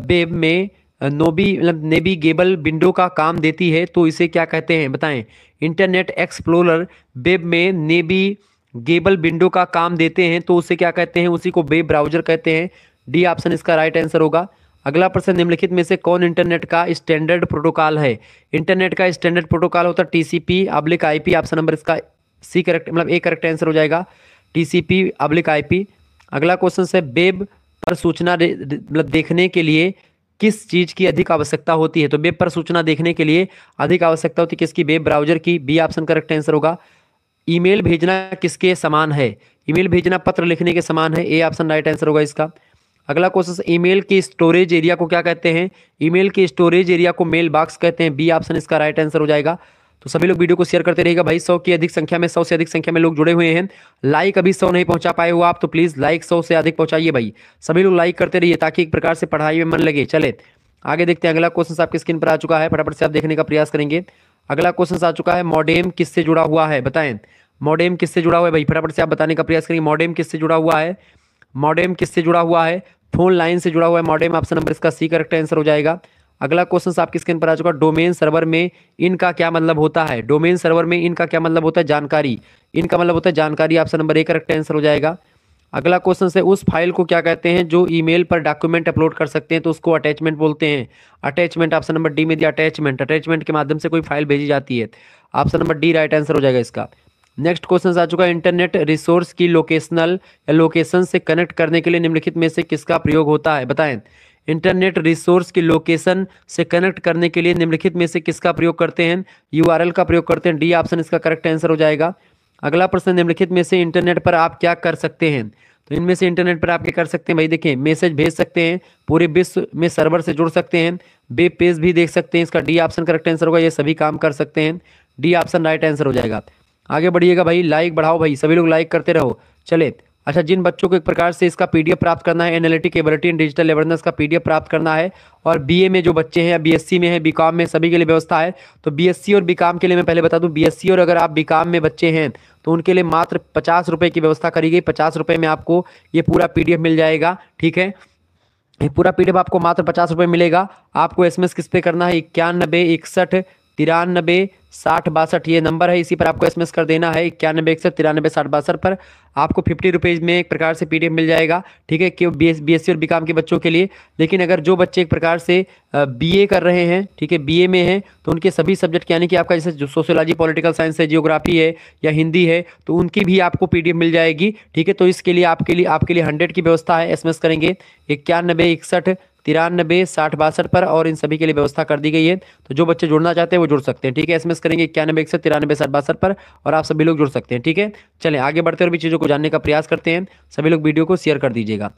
वेब में नेविगेबल विंडो का काम देती है तो इसे क्या कहते हैं? बताएं। इंटरनेट एक्सप्लोरर वेब में नेविगेबल विंडो का काम देते हैं तो उसे क्या कहते हैं? उसी को वेब ब्राउजर कहते हैं। डी ऑप्शन इसका राइट आंसर होगा। अगला प्रश्न, निम्नलिखित में से कौन इंटरनेट का स्टैंडर्ड प्रोटोकॉल है? इंटरनेट का स्टैंडर्ड प्रोटोकॉल होता है TCP/IP। ऑप्शन नंबर इसका C correct A correct answer हो जाएगा, TCP/IP। अगला क्वेश्चन है, वेब पर सूचना देखने के लिए किस चीज़ की अधिक आवश्यकता होती है? तो वेब पर सूचना देखने के लिए अधिक आवश्यकता होती है किसकी? वेब ब्राउजर की। बी ऑप्शन करेक्ट आंसर होगा। ईमेल भेजना किसके समान है? ईमेल भेजना पत्र लिखने के समान है। ए ऑप्शन राइट आंसर होगा इसका। अगला क्वेश्चन, ईमेल के स्टोरेज एरिया को क्या कहते हैं? ईमेल के स्टोरेज एरिया को मेल बॉक्स कहते हैं। बी ऑप्शन इसका राइट आंसर हो जाएगा। तो सभी लोग वीडियो को शेयर करते रहिएगा भाई। 100 से अधिक संख्या में लोग जुड़े हुए हैं। लाइक अभी 100 नहीं पहुंचा पाए हो आप तो प्लीज़ लाइक 100 से अधिक पहुंचाइए भाई। सभी लोग लाइक करते रहिए ताकि एक प्रकार से पढ़ाई में मन लगे। चले आगे देखते हैं, अगला क्वेश्चन आपकी स्क्रीन पर आ चुका है, फटाफट से आप देखने का प्रयास करेंगे। अगला क्वेश्चन आ चुका है, मॉडेम किससे जुड़ा हुआ है? बताएं, मॉडेम किससे जुड़ा हुआ है भाई? फटाफट से आप बताने का प्रयास करेंगे। मॉडेम किससे जुड़ा हुआ है? मॉडेम किससे जुड़ा हुआ है? फोन लाइन से जुड़ा हुआ है मॉडेम। ऑप्शन नंबर इसका सी करेक्ट आंसर हो जाएगा। अगला क्वेश्चन आपकी स्क्रीन पर आ चुका है, डोमेन सर्वर में इनका क्या मतलब होता है? डोमेन सर्वर में इनका क्या मतलब होता है? जानकारी। इनका मतलब होता है जानकारी। Option number A correct answer हो जाएगा। अगला क्वेश्चन है, उस फाइल को क्या कहते हैं जो ईमेल पर डॉक्यूमेंट अपलोड कर सकते हैं? तो उसको अटैचमेंट बोलते हैं। अटैचमेंट ऑप्शन नंबर डी में दिया, अटैचमेंट। अटैचमेंट के माध्यम से कोई फाइल भेजी जाती है। Option number D right answer हो जाएगा इसका। नेक्स्ट क्वेश्चन आ चुका है, इंटरनेट रिसोर्स की लोकेशनल या लोकेशन से कनेक्ट करने के लिए निम्नलिखित में से किसका प्रयोग होता है? बताएं। इंटरनेट रिसोर्स की लोकेशन से कनेक्ट करने के लिए निम्नलिखित में से किसका प्रयोग करते हैं? URL का प्रयोग करते हैं। डी ऑप्शन इसका करेक्ट आंसर हो जाएगा। अगला प्रश्न, निम्नलिखित में से इंटरनेट पर आप क्या कर सकते हैं? तो इनमें से इंटरनेट पर आप क्या कर सकते हैं भाई? देखिए, मैसेज भेज सकते हैं, पूरे विश्व में सर्वर से जुड़ सकते हैं, वेब पेज भी देख सकते हैं। इसका डी ऑप्शन करेक्ट आंसर होगा। ये सभी काम कर सकते हैं। डी ऑप्शन राइट आंसर हो जाएगा। आगे बढ़िएगा भाई, लाइक बढ़ाओ भाई, सभी लोग लाइक करते रहो। चले अच्छा, जिन बच्चों को एक प्रकार से इसका PDF प्राप्त करना है, analytic ability in digital awareness का PDF प्राप्त करना है, और BA में जो बच्चे हैं या BSc में है, BCom में, सभी के लिए व्यवस्था है। तो BSc और BCom के लिए मैं पहले बता दूं, BSc और अगर आप BCom में बच्चे हैं तो उनके लिए मात्र 50 रुपये की व्यवस्था करी गई। 50 रुपये में आपको ये पूरा PDF मिल जाएगा। ठीक है, ये पूरा PDF आपको मात्र 50 रुपये मिलेगा। आपको SMS किस पे करना है? 91 61 93 60 62 ये नंबर है, इसी पर आपको SMS कर देना है। 91 61 93 60 62 पर आपको 50 रुपीज़ में एक प्रकार से PDF मिल जाएगा। ठीक है, कि BSc और BCom के बच्चों के लिए। लेकिन अगर जो बच्चे एक प्रकार से BA कर रहे हैं, ठीक है, BA में हैं, तो उनके सभी सब्जेक्ट यानी कि आपका जैसे जो सोशियोलॉजी, पॉलिटिकल साइंस है, जियोग्राफी है या हिंदी है, तो उनकी भी आपको PDF मिल जाएगी। ठीक है, तो इसके लिए आपके लिए 100 की व्यवस्था है। SMS करेंगे 91 61 93 60 62 पर, और इन सभी के लिए व्यवस्था कर दी गई है। तो जो बच्चे जुड़ना चाहते हैं वो जुड़ सकते हैं। ठीक है, SMS करेंगे 91 61 93 60 62 पर, और आप सभी लोग जुड़ सकते हैं। ठीक है, चलें आगे बढ़ते और भी चीज़ों को जानने का प्रयास करते हैं। सभी लोग वीडियो को शेयर कर दीजिएगा।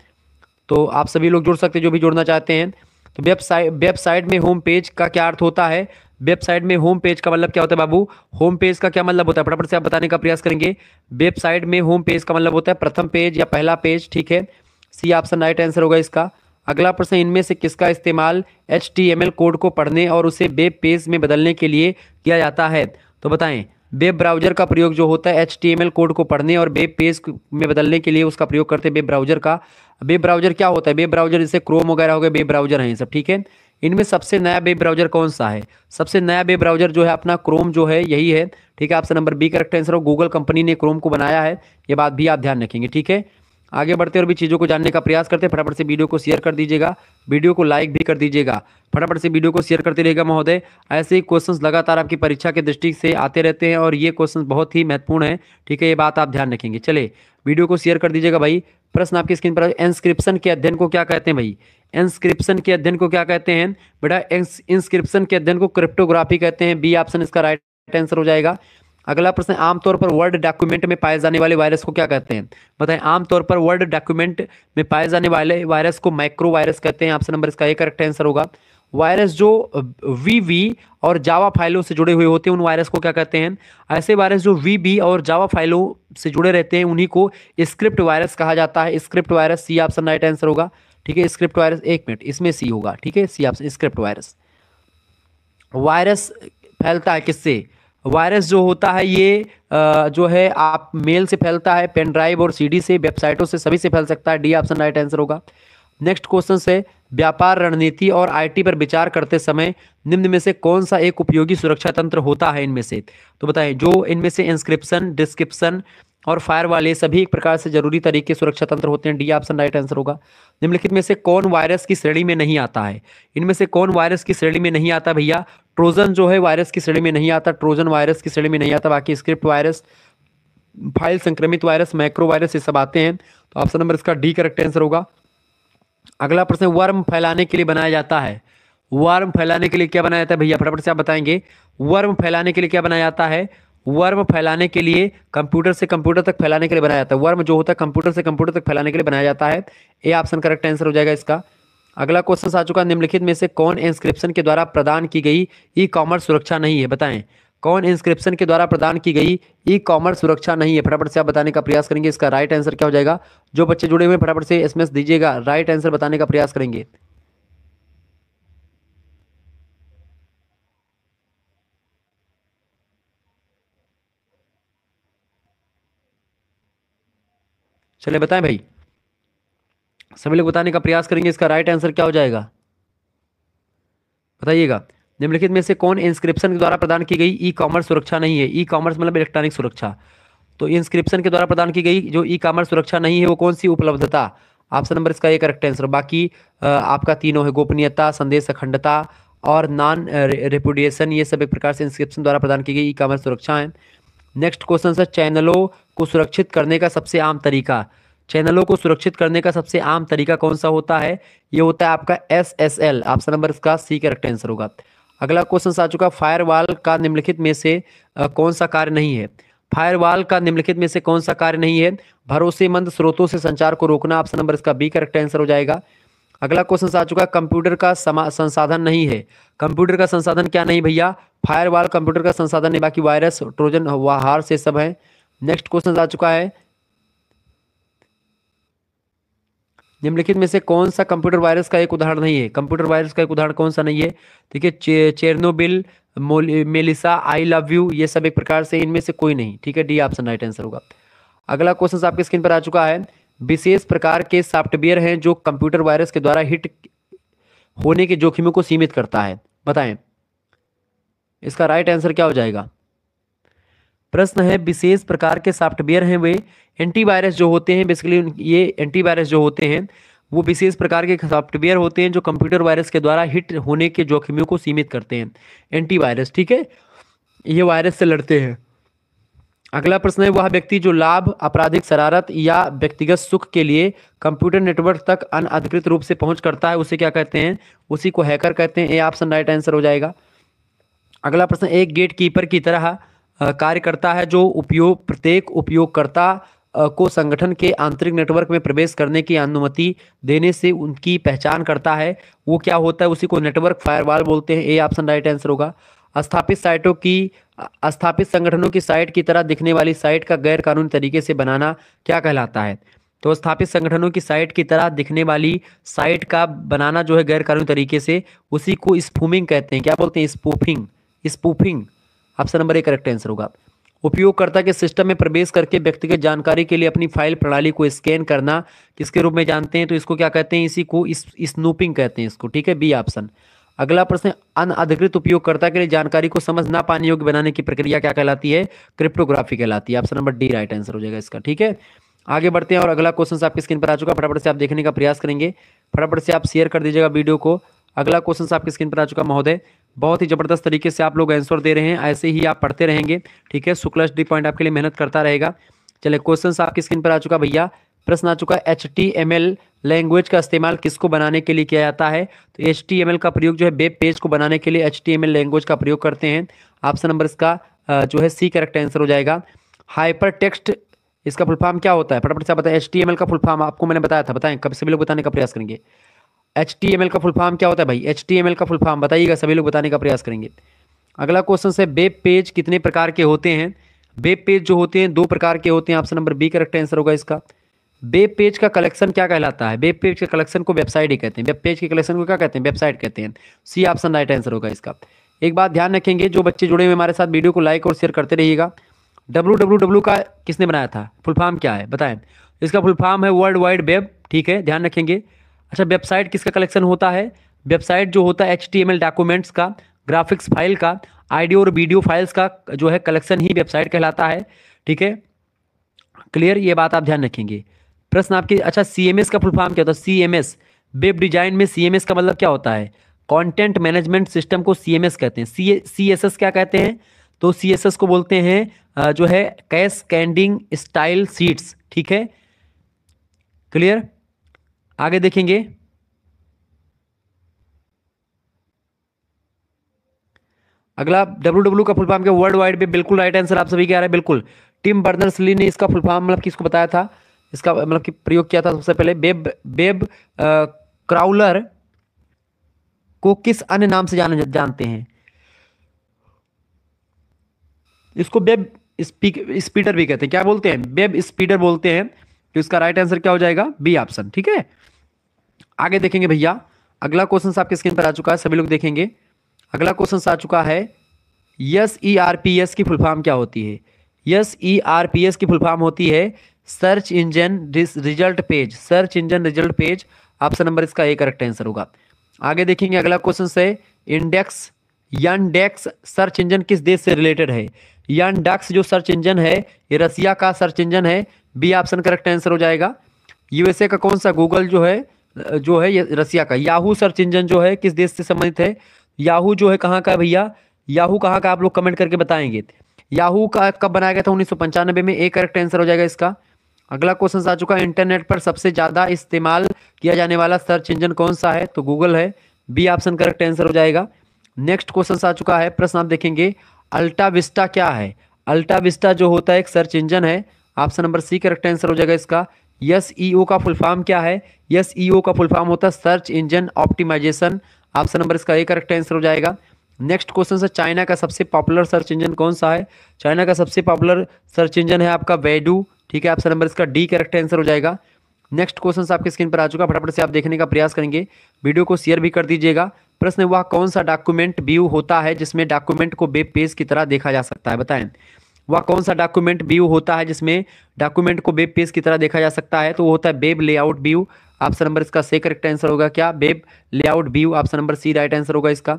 तो आप सभी लोग जुड़ सकते हैं जो भी जुड़ना चाहते हैं। तो वेबसाइट में होम पेज का क्या अर्थ होता है? वेबसाइट में होम पेज का मतलब क्या होता है बाबू? होम पेज का क्या मतलब होता है? फटाफट से आप बताने का प्रयास करेंगे। वेबसाइट में होम पेज का मतलब होता है प्रथम पेज या पहला पेज। ठीक है, सी ऑप्शन राइट आंसर होगा इसका। अगला प्रश्न, इनमें से किसका इस्तेमाल HTML कोड को पढ़ने और उसे वेब पेज में बदलने के लिए किया जाता है? तो बताएं, वेब ब्राउजर का प्रयोग जो होता है HTML कोड को पढ़ने और वेब पेज में बदलने के लिए उसका प्रयोग करते हैं वेब ब्राउजर का। वेब ब्राउजर क्या होता है? वेब ब्राउजर जैसे क्रोम वगैरह हो गए, वेब ब्राउजर हैं ये सब, ठीक है। इनमें सबसे नया वेब ब्राउजर कौन सा है? सबसे नया वेब ब्राउजर जो है अपना क्रोम जो है, यही है, ठीक है। Option number B correct answer हो। गूगल कंपनी ने क्रोम को बनाया है, ये बात भी आप ध्यान रखेंगे, ठीक है। आगे बढ़ते और भी चीज़ों को जानने का प्रयास करते हैं। फटाफट से वीडियो को शेयर कर दीजिएगा, वीडियो को लाइक भी कर दीजिएगा, फटाफट से वीडियो को शेयर करते रहिएगा महोदय। ऐसे ही क्वेश्चंस लगातार आपकी परीक्षा के दृष्टि से आते रहते हैं और ये क्वेश्चंस बहुत ही महत्वपूर्ण है, ठीक है, ये बात आप ध्यान रखेंगे। चले वीडियो को शेयर कर दीजिएगा भाई। प्रश्न आपकी स्क्रीन पर, इंस्क्रिप्शन के अध्ययन को क्या कहते हैं भाई? इंस्क्रिप्शन के अध्ययन को क्या कहते हैं बेटा? इंस्क्रिप्शन के अध्ययन को क्रिप्टोग्राफी कहते हैं। बी ऑप्शन इसका राइट आंसर हो जाएगा। अगला प्रश्न, आमतौर पर वर्ड डॉक्यूमेंट में पाए जाने वाले वायरस को क्या कहते हैं? बताएं। आमतौर पर वर्ड डॉक्यूमेंट में पाए जाने वाले वायरस को माइक्रो वायरस कहते हैं। ऑप्शन नंबर इसका एक करेक्ट आंसर होगा। वायरस जो वीबी और जावा फाइलों से जुड़े हुए होते हैं उन वायरस को क्या कहते हैं? ऐसे वायरस जो वीबी और जावा फाइलों से जुड़े रहते हैं उन्हीं को स्क्रिप्ट वायरस कहा जाता है। Script virus, C option right answer होगा, ठीक है। स्क्रिप्ट वायरस, एक मिनट, इसमें सी होगा, ठीक है, C option script virus. Virus फैलता है किससे? वायरस जो होता है ये जो है आप मेल से फैलता है, पेन ड्राइव और सीडी से, वेबसाइटों से, सभी से फैल सकता है। डी ऑप्शन राइट आंसर होगा। नेक्स्ट क्वेश्चन से, व्यापार रणनीति और आईटी पर विचार करते समय निम्न में से कौन सा एक उपयोगी सुरक्षा तंत्र होता है इनमें से? तो बताएं। जो इनमें से इंस्क्रिप्शन, डिस्क्रिप्शन और फायरवॉल, ये सभी एक प्रकार से जरूरी तरीके सुरक्षा तंत्र होते हैं। डी ऑप्शन राइट आंसर होगा। निम्नलिखित में से कौन वायरस की श्रेणी में नहीं आता है? इनमें से कौन वायरस की श्रेणी में नहीं आता भैया? ट्रोजन जो है वायरस की श्रेणी में नहीं आता, ट्रोजन वायरस की श्रेणी में नहीं आता। बाकी स्क्रिप्ट वायरस, फाइल संक्रमित वायरस, माइक्रो वायरस, ये सब आते हैं। तो ऑप्शन नंबर इसका डी करेक्ट आंसर होगा। अगला प्रश्न, वर्म फैलाने के लिए बनाया जाता है। वर्म फैलाने के लिए क्या बनाया जाता है भैया? फटाफट से आप बताएंगे। वर्म फैलाने के लिए क्या बनाया जाता है? वर्म फैलाने के लिए कंप्यूटर से कंप्यूटर तक फैलाने के लिए बनाया जाता है। वर्म जो होता है कंप्यूटर से कंप्यूटर तक फैलाने के लिए बनाया जाता है। ए ऑप्शन करेक्ट आंसर हो जाएगा इसका। अगला क्वेश्चन आ चुका, निम्नलिखित में से कौन इंस्क्रिप्शन के द्वारा प्रदान की गई ई कॉमर्स सुरक्षा नहीं है? बताएं। कौन इंस्क्रिप्शन के द्वारा प्रदान की गई ई कॉमर्स सुरक्षा नहीं है? फटाफट से आप बताने का प्रयास करेंगे। इसका राइट आंसर क्या हो जाएगा? जो बच्चे जुड़े हुए हैं फटाफट से एसएमएस दीजिएगा, राइट आंसर बताने का प्रयास करेंगे। चलिए बताएं भाई, सभी लोग बताने का प्रयास करेंगे। इसका राइट आंसर क्या हो जाएगा बताइएगा। निम्नलिखित में से कौन इंस्क्रिप्शन के द्वारा प्रदान की गई ई कॉमर्स सुरक्षा नहीं है? ई कॉमर्स मतलब इलेक्ट्रॉनिक सुरक्षा। तो इंस्क्रिप्शन के द्वारा प्रदान की गई जो ई कॉमर्स सुरक्षा नहीं है वो कौन सी? उपलब्धता। ऑप्शन नंबर इसका एक करेक्ट आंसर। बाकी आपका तीनों है, गोपनीयता, संदेश अखंडता और नॉन रेपुडिएशन, ये सब एक प्रकार से इंस्क्रिप्शन द्वारा प्रदान की गई ई कॉमर्स सुरक्षा है। नेक्स्ट क्वेश्चन है, चैनलों को सुरक्षित करने का सबसे आम तरीका। चैनलों को सुरक्षित करने का सबसे आम तरीका कौन सा होता है? ये होता है आपका SSL। ऑप्शन नंबर इसका सी करेक्ट आंसर होगा। अगला क्वेश्चन आ चुका, फायरवॉल का निम्नलिखित में से कौन सा कार्य नहीं है? फायरवॉल का निम्नलिखित में से कौन सा कार्य नहीं है? भरोसेमंद स्रोतों से संचार को रोकना। ऑप्शन नंबर इसका बी करेक्ट आंसर हो जाएगा। अगला क्वेश्चन आ चुका, कंप्यूटर का संसाधन नहीं है। कंप्यूटर का संसाधन क्या नहीं भैया? फायरवॉल कंप्यूटर का संसाधन है, बाकी वायरस, ट्रोजन, हार से सब है। नेक्स्ट क्वेश्चन आ चुका है, निम्नलिखित में से कौन सा कंप्यूटर वायरस का एक उदाहरण नहीं है? कंप्यूटर वायरस का एक उदाहरण कौन सा नहीं है? ठीक है, Chernobyl, Melissa, I love you, ये सब एक प्रकार से इनमें से कोई नहीं, ठीक है। डी ऑप्शन राइट आंसर होगा। अगला क्वेश्चन आपके स्क्रीन पर आ चुका है, विशेष प्रकार के सॉफ्टवेयर हैं जो कंप्यूटर वायरस के द्वारा हिट होने के जोखिमों को सीमित करता है। बताएं, इसका राइट आंसर क्या हो जाएगा? प्रश्न है, विशेष प्रकार के सॉफ्टवेयर हैं वे एंटीवायरस जो होते हैं, बेसिकली ये एंटीवायरस जो होते हैं वो विशेष प्रकार के सॉफ्टवेयर होते हैं जो कंप्यूटर वायरस के द्वारा हिट होने के जोखिमों को सीमित करते हैं। एंटीवायरस, ठीक है, ये वायरस से लड़ते हैं। अगला प्रश्न है, वह व्यक्ति जो लाभ, आपराधिक शरारत या व्यक्तिगत सुख के लिए कंप्यूटर नेटवर्क तक अनधिकृत रूप से पहुंच करता है उसे क्या कहते हैं? उसी को हैकर कहते हैं। ए ऑप्शन राइट आंसर हो जाएगा। अगला प्रश्न, एक गेट कीपर की तरह कार्य करता है जो प्रत्येक उपयोगकर्ता को संगठन के आंतरिक नेटवर्क में प्रवेश करने की अनुमति देने से उनकी पहचान करता है। वो क्या होता है? उसी को नेटवर्क फायरवॉल बोलते हैं। ए ऑप्शन राइट आंसर होगा। स्थापित संगठनों की साइट की तरह दिखने वाली साइट का गैर कानूनी तरीके से बनाना क्या कहलाता है? तो स्थापित संगठनों की साइट की तरह दिखने वाली साइट का बनाना जो है गैर कानूनी तरीके से, उसी को स्पूफिंग कहते हैं। क्या बोलते हैं? Spoofing. Spoofing option number A correct answer होगा। उपयोगकर्ता के सिस्टम में प्रवेश करके व्यक्तिगत जानकारी के लिए अपनी फाइल प्रणाली को स्कैन करना किसके रूप में जानते हैं? तो इसको क्या कहते हैं? इसी को स्नूपिंग कहते हैं इसको, ठीक है, बी ऑप्शन। अगला प्रश्न, अनअधिकृत उपयोगकर्ता के लिए जानकारी को समझ ना पाने योग्य बनाने की प्रक्रिया क्या कहलाती है? क्रिप्टोग्राफी कहलाती है। Option number D right answer हो जाएगा इसका, ठीक है। आगे बढ़ते हैं और अगला क्वेश्चन आपकी स्क्रीन पर आ चुका, फटाफट से आप देखने का प्रयास करेंगे, फटाफट से आप शेयर कर दीजिएगा वीडियो को। अगला क्वेश्चन आपकी स्क्रीन पर आ चुका महोदय, बहुत ही जबरदस्त तरीके से आप लोग आंसर दे रहे हैं, ऐसे ही आप पढ़ते रहेंगे, ठीक है। शुक्ला डी पॉइंट आपके लिए मेहनत करता रहेगा। चलिए क्वेश्चन आपकी स्क्रीन पर आ चुका भैया, प्रश्न आ चुका है HTML लैंग्वेज का इस्तेमाल किसको बनाने के लिए किया जाता है? तो HTML का प्रयोग जो है वेब पेज को बनाने के लिए HTML लैंग्वेज का प्रयोग करते हैं। ऑप्शन नंबर इसका जो है सी करेक्ट आंसर हो जाएगा। हाइपर टेक्स्ट इसका फुल फॉर्म क्या होता है? फटाफट से बताएं। HTML का फुल फॉर्म आपको मैंने बताया था, बताएं, कब सभी लोग बताने का प्रयास करेंगे। HTML का फुल फॉर्म क्या होता है भाई? HTML का फुल फॉर्म बताइएगा, सभी लोग बताने का प्रयास करेंगे। अगला क्वेश्चन है, वेब पेज कितने प्रकार के होते हैं? वेब पेज जो होते हैं 2 प्रकार के होते हैं। Option number B correct answer होगा इसका। वेब पेज का कलेक्शन क्या कहलाता है? वेब पेज के कलेक्शन को वेबसाइट ही कहते हैं। वेब पेज के कलेक्शन को क्या कहते हैं? वेबसाइट कहते हैं। सी ऑप्शन राइट आंसर होगा इसका। एक बात ध्यान रखेंगे, जो बच्चे जुड़े हुए हमारे साथ वीडियो को लाइक और शेयर करते रहिएगा। www का किसने बनाया था? फुल फॉर्म क्या है बताएं? इसका फुल फॉर्म है वर्ल्ड वाइड वेब, ठीक है, ध्यान रखेंगे। अच्छा, वेबसाइट किसका कलेक्शन होता है? वेबसाइट जो होता है HTML डॉक्यूमेंट्स का, ग्राफिक्स फाइल का, ऑडियो और वीडियो फाइल्स का जो है कलेक्शन ही वेबसाइट कहलाता है, ठीक है। क्लियर, ये बात आप ध्यान रखेंगे। प्रश्न आपके, अच्छा CMS का फुल फॉर्म क्या होता है? CMS वेब डिजाइन में CMS का मतलब क्या होता है? कंटेंट मैनेजमेंट सिस्टम को CMS कहते हैं। CSS क्या कहते हैं? तो CSS को बोलते हैं जो है कैस्केडिंग स्टाइल शीट्स, ठीक है। क्लियर, आगे देखेंगे। अगला www का फुल फॉर्म क्या? वर्ल्ड वाइड वेब, बिल्कुल राइट आंसर आप सभी के आ रहा है, बिल्कुल। टिम बर्नर्स-ली ने इसका फुल फॉर्म मतलब किसको बताया था? इसका मतलब कि प्रयोग किया था सबसे पहले। वेब क्राउलर को किस अन्य नाम से जानते हैं? इसको वेब स्पीडर भी कहते हैं। क्या बोलते हैं? वेब स्पीडर बोलते हैं। तो इसका राइट आंसर क्या हो जाएगा? बी ऑप्शन, ठीक है। आगे देखेंगे भैया, अगला क्वेश्चन आपके स्क्रीन पर आ चुका है, सभी लोग देखेंगे। अगला क्वेश्चन आ चुका है, SERPs की फुल फॉर्म क्या होती है? SERPs की फुल फॉर्म होती है search engine result page, search engine result page. Option number इसका ए करेक्ट आंसर होगा। आगे देखेंगे, अगला क्वेश्चन है, यांडेक्स सर्च इंजन किस देश से रिलेटेड है? यांडेक्स जो सर्च इंजन है ये रसिया का सर्च इंजन है। बी ऑप्शन करेक्ट आंसर हो जाएगा। USA का कौन सा? गूगल जो है ये रसिया का। याहू सर्च इंजन जो है किस देश से संबंधित है? याहू जो है कहाँ का भैया? याहू कहाँ का? आप लोग कमेंट करके बताएंगे। याहू का कब बनाया गया था? 1995 में। एक करेक्ट आंसर हो जाएगा इसका। अगला क्वेश्चन आ चुका है, इंटरनेट पर सबसे ज्यादा इस्तेमाल किया जाने वाला सर्च इंजन कौन सा है? तो गूगल है। बी ऑप्शन करेक्ट आंसर हो जाएगा। नेक्स्ट क्वेश्चन आ चुका है, प्रश्न आप देखेंगे, अल्टा विस्टा क्या है? अल्टा विस्टा जो होता है एक सर्च इंजन है। Option number C correct answer हो जाएगा इसका। SEO का फुल फॉर्म क्या है? SEO का फुल फॉर्म होता है search engine optimisation. Option number इसका ए करेक्ट आंसर हो जाएगा। नेक्स्ट क्वेश्चन है, चाइना का सबसे पॉपुलर सर्च इंजन कौन सा है? चाइना का सबसे पॉपुलर सर्च इंजन है आपका बैडू, ठीक है। ऑप्शन नंबर इसका डी करेक्ट आंसर हो जाएगा। नेक्स्ट क्वेश्चन आपके स्क्रीन पर आ चुका, फटाफट से आप देखने का प्रयास करेंगे, वीडियो को शेयर भी कर दीजिएगा। प्रश्न, वह कौन सा डॉक्यूमेंट व्यू होता है जिसमें डॉक्यूमेंट को वेब पेज की तरह देखा जा सकता है? बताएं, वह कौन सा डॉक्यूमेंट व्यू होता है जिसमें डॉक्यूमेंट को वेब पेज की तरह देखा जा सकता है? तो वो होता है web layout view. Option number इसका सी करेक्ट आंसर होगा क्या? Web layout view. Option number C right answer होगा इसका।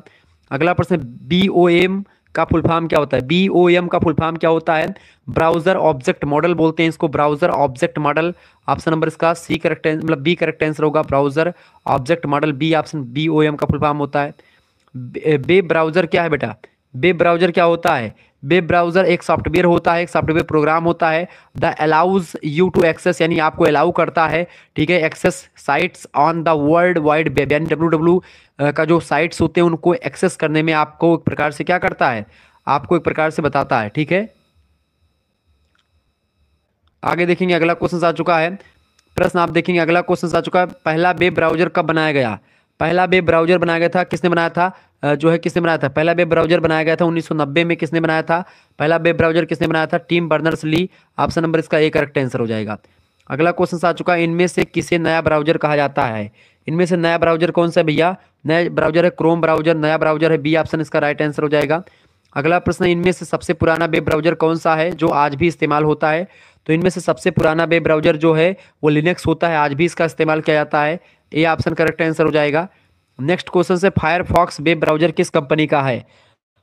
अगला प्रश्न, BOM का फुल फॉर्म क्या होता है? BOM का फुल फॉर्म क्या होता है? ब्राउजर ऑब्जेक्ट मॉडल बोलते हैं इसको, browser object model. Option number इसका सी करेक्ट मतलब बी करेक्ट आंसर होगा, browser object model. B option BOM का फुल फॉर्म होता है। वेब ब्राउजर क्या है बेटा? वेब ब्राउजर क्या होता है? वेब ब्राउजर एक सॉफ्टवेयर होता है, एक सॉफ्टवेयर प्रोग्राम होता है। The allows you to access, यानी आपको अलाउ करता है, ठीक है, access sites on the world wide web, यानी www का जो साइट्स होते हैं उनको एक्सेस करने में आपको एक प्रकार से क्या करता है? आपको एक प्रकार से बताता है, ठीक है। आगे देखेंगे, अगला क्वेश्चन आ चुका है, प्रश्न आप देखेंगे, अगला क्वेश्चन आ चुका है, पहला वेब ब्राउजर कब बनाया गया? पहला वेब ब्राउजर बनाया गया था, किसने बनाया था? किसने बनाया था? पहला वेब ब्राउजर बनाया गया था 1990 में। किसने बनाया था पहला वेब ब्राउजर? किसने बनाया था? Tim Berners-Lee. ऑप्शन नंबर इसका ए करेक्ट आंसर हो जाएगा। अगला क्वेश्चन आ चुका है, इनमें से किसे नया ब्राउजर कहा जाता है? इनमें से नया ब्राउजर कौन सा है भैया? नया ब्राउजर है क्रोम ब्राउजर, नया ब्राउजर है। बी ऑप्शन इसका राइट आंसर हो जाएगा। अगला प्रश्न, इनमें से सबसे पुराना वेब ब्राउजर कौन सा है जो आज भी इस्तेमाल होता है? तो इनमें से सबसे पुराना वेब ब्राउजर जो है वो लिनक्स होता है, आज भी इसका इस्तेमाल किया जाता है। ये ऑप्शन करेक्ट आंसर हो जाएगा। नेक्स्ट क्वेश्चन से, फायरफॉक्स वेब ब्राउजर किस कंपनी का है?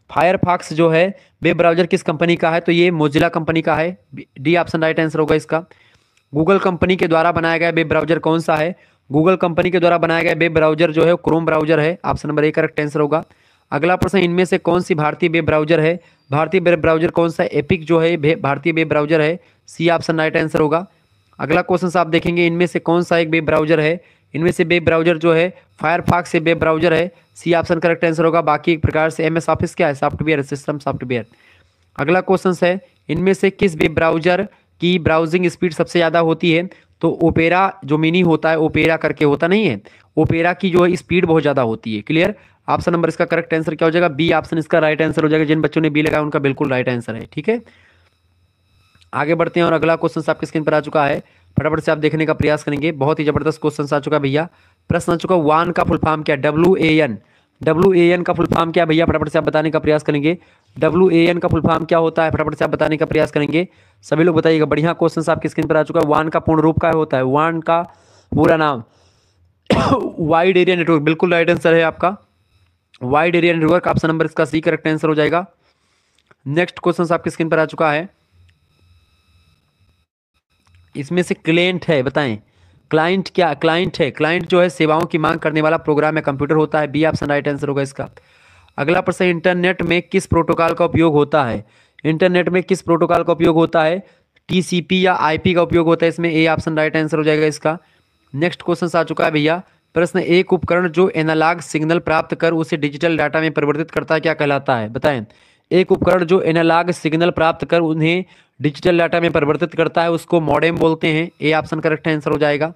फायरफॉक्स जो है वेब ब्राउजर किस कंपनी का है? तो ये मोजिला कंपनी का है। डी ऑप्शन राइट आंसर होगा इसका। गूगल कंपनी के द्वारा बनाया गया वेब ब्राउजर कौन सा है? गूगल कंपनी के द्वारा बनाया गया वेब ब्राउजर जो है क्रोम ब्राउजर है। Option number A correct answer होगा। अगला प्रश्न, इनमें से कौन सी भारतीय वेब ब्राउजर है? भारतीय वेब ब्राउजर कौन सा? एपिक जो है भारतीय वेब ब्राउजर है। सी ऑप्शन राइट आंसर होगा। अगला क्वेश्चन आप देखेंगे, इनमें से कौन सा एक वेब ब्राउजर है? इनमें से वेब ब्राउजर जो है फायरफॉक्स से वेब ब्राउजर है। सी ऑप्शन करेक्ट आंसर होगा। बाकी एक प्रकार से एमएस ऑफिस क्या है? Software, system software. अगला क्वेश्चन है, इनमें से किस वेब ब्राउजर की ब्राउजिंग स्पीड सबसे ज़्यादा होती है? तो ओपेरा जो मिनी होता है, ओपेरा करके होता नहीं है, ओपेरा की जो है स्पीड बहुत ज़्यादा होती है। क्लियर? ऑप्शन नंबर इसका करेक्ट आंसर क्या हो जाएगा? बी ऑप्शन इसका राइट आंसर हो जाएगा। जिन बच्चों ने बी लगाया उनका बिल्कुल राइट आंसर है। ठीक है, आगे बढ़ते हैं और अगला क्वेश्चन आपकी स्क्रीन पर आ चुका है, फटाफट से आप देखने का प्रयास करेंगे। बहुत ही जबरदस्त क्वेश्चन आ चुका है भैया। प्रश्न आ चुका, वान का फुल फॉर्म क्या? WAN का फुल फॉर्म क्या भैया? फटाफट से आप बताने का प्रयास करेंगे। WAN का फुल फॉर्म क्या होता है? फटाफट से आप बताने का प्रयास करेंगे। सभी लोग बताइएगा। बढ़िया क्वेश्चन आपकी स्क्रीन पर आ चुका है। वान का पूर्ण रूप क्या होता है? वान का पूरा नाम वाइड एरिया नेटवर्क, बिल्कुल राइट आंसर है आपका। Wide area network, option number इसका सी करेक्ट आंसर हो जाएगा। नेक्स्ट क्वेश्चन आपकी स्क्रीन पर आ चुका है, इसमें से क्लाइंट है, बताएं क्लाइंट क्या? क्लाइंट है, क्लाइंट जो है सेवाओं की मांग करने वाला प्रोग्राम या कंप्यूटर होता है। बी ऑप्शन राइट आंसर होगा इसका। अगला प्रश्न, इंटरनेट में किस प्रोटोकॉल का उपयोग होता है? इंटरनेट में किस प्रोटोकॉल का उपयोग होता है? TCP या IP का उपयोग होता है इसमें। ए ऑप्शन राइट आंसर हो जाएगा इसका। नेक्स्ट क्वेश्चन आ चुका है भैया। प्रश्न, एक उपकरण जो एनालॉग सिग्नल प्राप्त कर उसे डिजिटल डाटा में परिवर्तित करता है क्या कहलाता है? बताएं। एक उपकरण जो एनालॉग सिग्नल प्राप्त कर उन्हें डिजिटल डाटा में परिवर्तित करता है उसको मॉडेम बोलते हैं। ए ऑप्शन करेक्ट आंसर हो जाएगा।